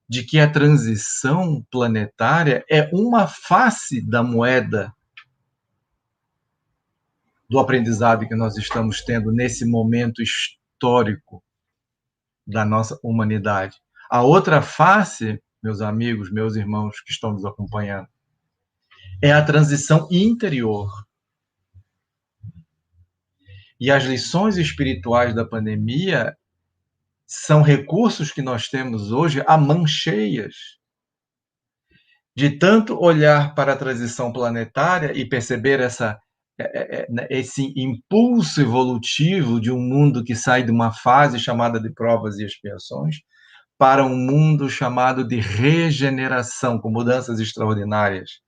de que a transição planetária é uma face da moeda do aprendizado que nós estamos tendo nesse momento histórico da nossa humanidade. A outra face, meus amigos, meus irmãos que estão nos acompanhando, é a transição interior. E as lições espirituais da pandemia são recursos que nós temos hoje a mãos cheias de tanto olhar para a transição planetária e perceber esse impulso evolutivo de um mundo que sai de uma fase chamada de provas e expiações para um mundo chamado de regeneração, com mudanças extraordinárias,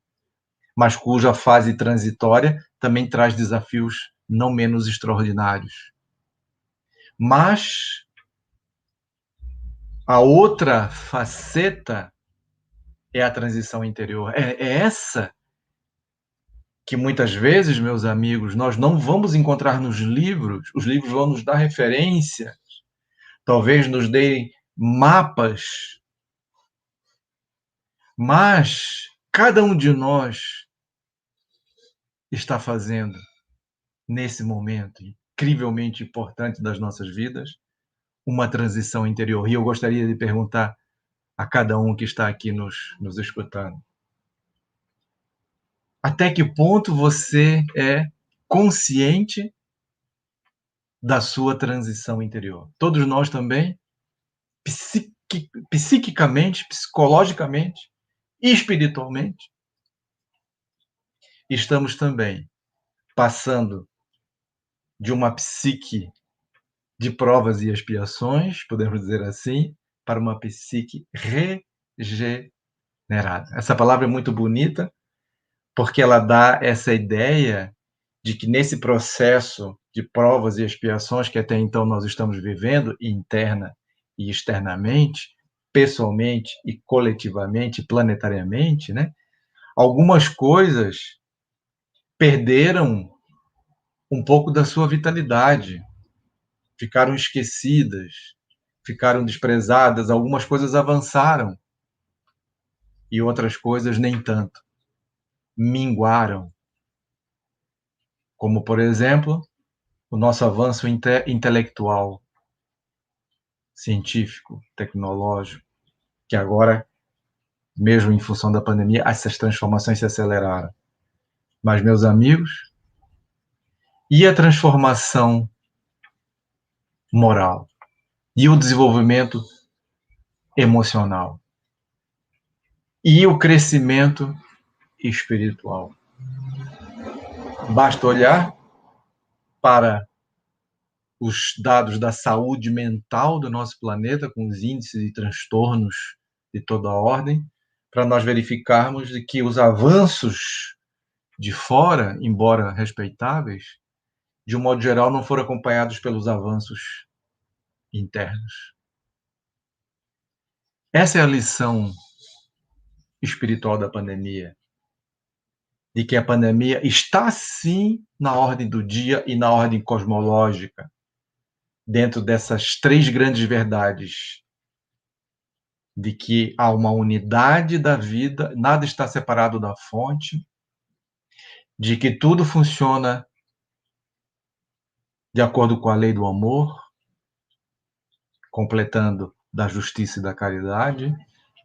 mas cuja fase transitória também traz desafios não menos extraordinários. Mas a outra faceta é a transição interior. É essa que muitas vezes, meus amigos, nós não vamos encontrar nos livros. Os livros vão nos dar referência, talvez nos deem mapas, mas cada um de nós está fazendo, nesse momento incrivelmente importante das nossas vidas, uma transição interior. E eu gostaria de perguntar a cada um que está aqui nos escutando: até que ponto você é consciente da sua transição interior? Todos nós também, psiquicamente, psicologicamente e espiritualmente, estamos também passando de uma psique de provas e expiações, podemos dizer assim, para uma psique regenerada. Essa palavra é muito bonita, porque ela dá essa ideia de que nesse processo de provas e expiações que até então nós estamos vivendo, interna e externamente, pessoalmente e coletivamente, planetariamente, né? Algumas coisas perderam um pouco da sua vitalidade, ficaram esquecidas, ficaram desprezadas, algumas coisas avançaram e outras coisas nem tanto, minguaram. Como, por exemplo, o nosso avanço intelectual, científico, tecnológico. que agora, mesmo em função da pandemia, essas transformações se aceleraram. Mas, meus amigos, e a transformação moral? E o desenvolvimento emocional? E o crescimento espiritual? Basta olhar para os dados da saúde mental do nosso planeta, com os índices de transtornos de toda a ordem, para nós verificarmos de que os avanços de fora, embora respeitáveis, de um modo geral, não foram acompanhados pelos avanços internos. Essa é a lição espiritual da pandemia, de que a pandemia está, sim, na ordem do dia e na ordem cosmológica, dentro dessas três grandes verdades, de que há uma unidade da vida, nada está separado da fonte, de que tudo funciona de acordo com a lei do amor, completando da justiça e da caridade,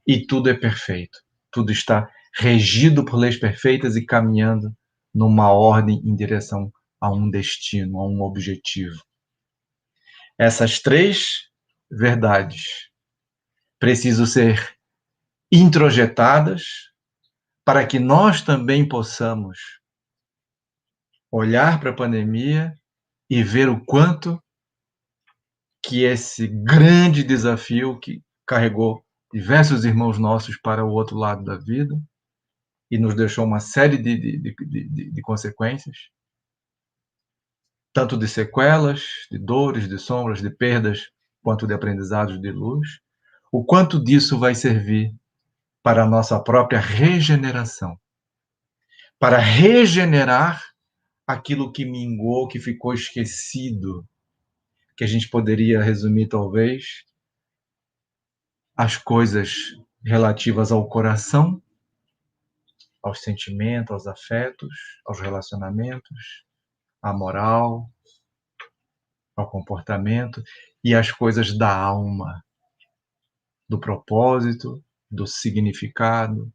e tudo é perfeito. Tudo está regido por leis perfeitas e caminhando numa ordem em direção a um destino, a um objetivo. Essas três verdades precisam ser introjetadas para que nós também possamos olhar para a pandemia e ver o quanto que esse grande desafio que carregou diversos irmãos nossos para o outro lado da vida e nos deixou uma série de consequências, tanto de sequelas, de dores, de sombras, de perdas, quanto de aprendizados de luz, o quanto disso vai servir para a nossa própria regeneração, para regenerar aquilo que mingou, que ficou esquecido, que a gente poderia resumir, talvez, as coisas relativas ao coração, aos sentimentos, aos afetos, aos relacionamentos, à moral, ao comportamento, e as coisas da alma, do propósito, do significado,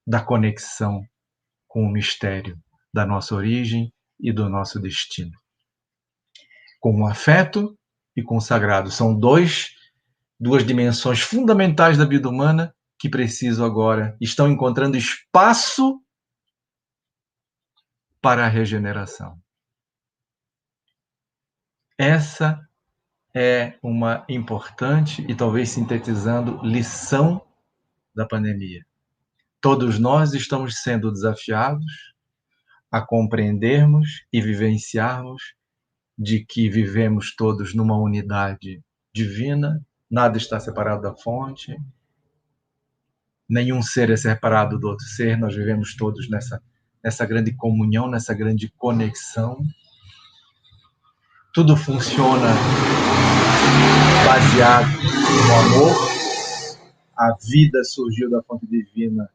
da conexão com o mistério da nossa origem e do nosso destino. Com o afeto e com o sagrado. São duas dimensões fundamentais da vida humana que precisam agora, estão encontrando espaço para a regeneração. Essa é uma importante e talvez sintetizando lição da pandemia. Todos nós estamos sendo desafiados a compreendermos e vivenciarmos de que vivemos todos numa unidade divina, nada está separado da fonte, nenhum ser é separado do outro ser, nós vivemos todos nessa grande comunhão, nessa grande conexão. Tudo funciona baseado no amor. A vida surgiu da fonte divina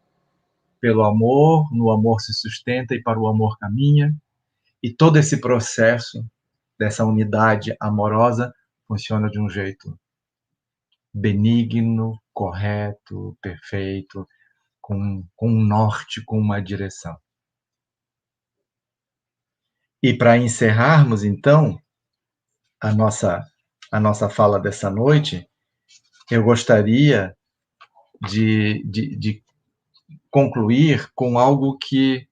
pelo amor, no amor se sustenta e para o amor caminha. E todo esse processo dessa unidade amorosa funciona de um jeito benigno, correto, perfeito, com um norte, com uma direção. E para encerrarmos, então, a nossa fala dessa noite, eu gostaria de concluir com algo que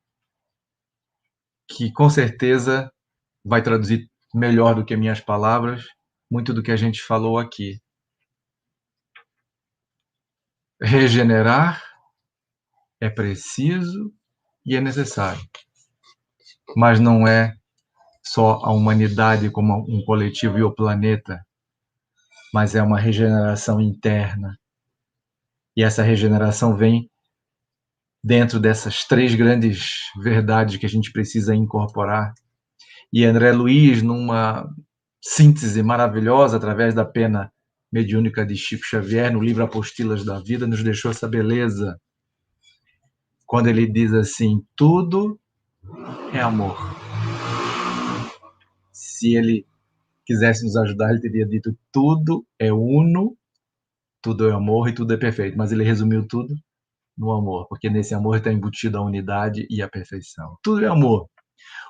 com certeza vai traduzir melhor do que minhas palavras muito do que a gente falou aqui. Regenerar é preciso e é necessário, mas não é só a humanidade como um coletivo e o planeta, mas é uma regeneração interna. E essa regeneração vem dentro dessas três grandes verdades que a gente precisa incorporar. E André Luiz, numa síntese maravilhosa, através da pena mediúnica de Chico Xavier, no livro Apostilas da Vida, nos deixou essa beleza, quando ele diz assim: tudo é amor. Se ele quisesse nos ajudar, ele teria dito: tudo é uno tudo é amor e tudo é perfeito, mas ele resumiu tudo no amor, porque nesse amor está embutido a unidade e a perfeição. Tudo é amor.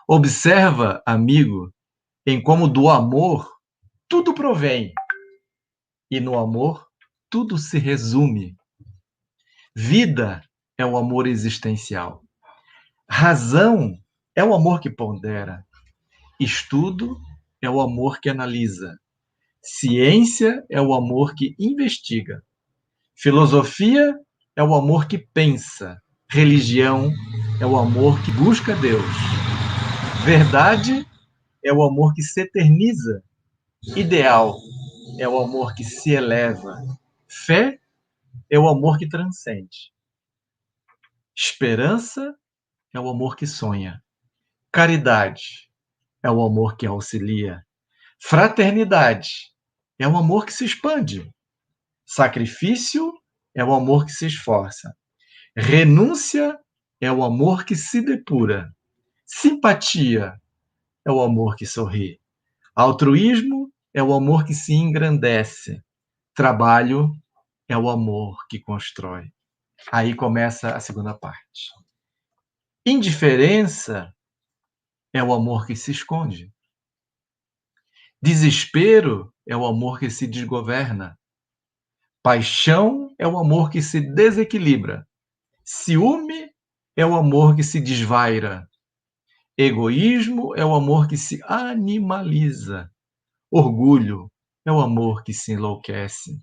Observa, amigo, em como do amor tudo provém, e no amor tudo se resume. Vida é o amor existencial. Razão é o amor que pondera. Estudo é o amor que analisa. Ciência é o amor que investiga. Filosofia é o amor que pensa. Religião é o amor que busca Deus. Verdade é o amor que se eterniza. Ideal é o amor que se eleva. Fé é o amor que transcende. Esperança é o amor que sonha. Caridade é o amor que auxilia. Fraternidade é o amor que se expande. Sacrifício é o amor que se esforça. Renúncia é o amor que se depura. Simpatia é o amor que sorri. Altruísmo é o amor que se engrandece. Trabalho é o amor que constrói. Aí começa a segunda parte. Indiferença é o amor que se esconde. Desespero é o amor que se desgoverna. Paixão é o amor que se desequilibra. Ciúme é o amor que se desvaira. Egoísmo é o amor que se animaliza. Orgulho é o amor que se enlouquece.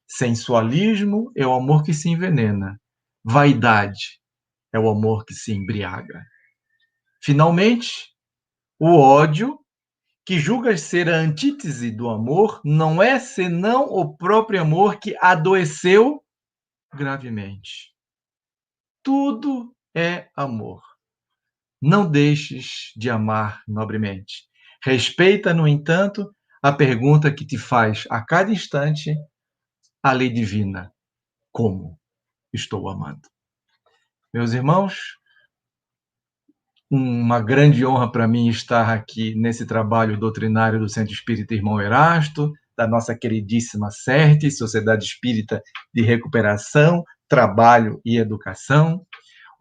Sensualismo é o amor que se envenena. Vaidade é o amor que se embriaga. Finalmente, o ódio, que julga ser a antítese do amor, não é senão o próprio amor que adoeceu gravemente. Tudo é amor. Não deixes de amar nobremente. Respeita, no entanto, a pergunta que te faz a cada instante a lei divina: como estou amando? Meus irmãos, uma grande honra para mim estar aqui nesse trabalho doutrinário do Centro Espírita Irmão Erasto, da nossa queridíssima CERT, Sociedade Espírita de Recuperação, Trabalho e Educação.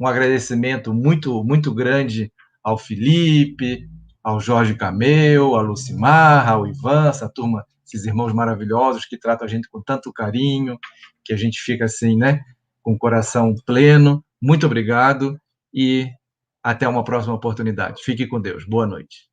Um agradecimento muito, muito grande ao Felipe, ao Jorge Cameu, ao Lucimar, ao Ivan, essa turma, esses irmãos maravilhosos que tratam a gente com tanto carinho, que a gente fica assim, né, com o coração pleno. Muito obrigado e até uma próxima oportunidade. Fique com Deus. Boa noite.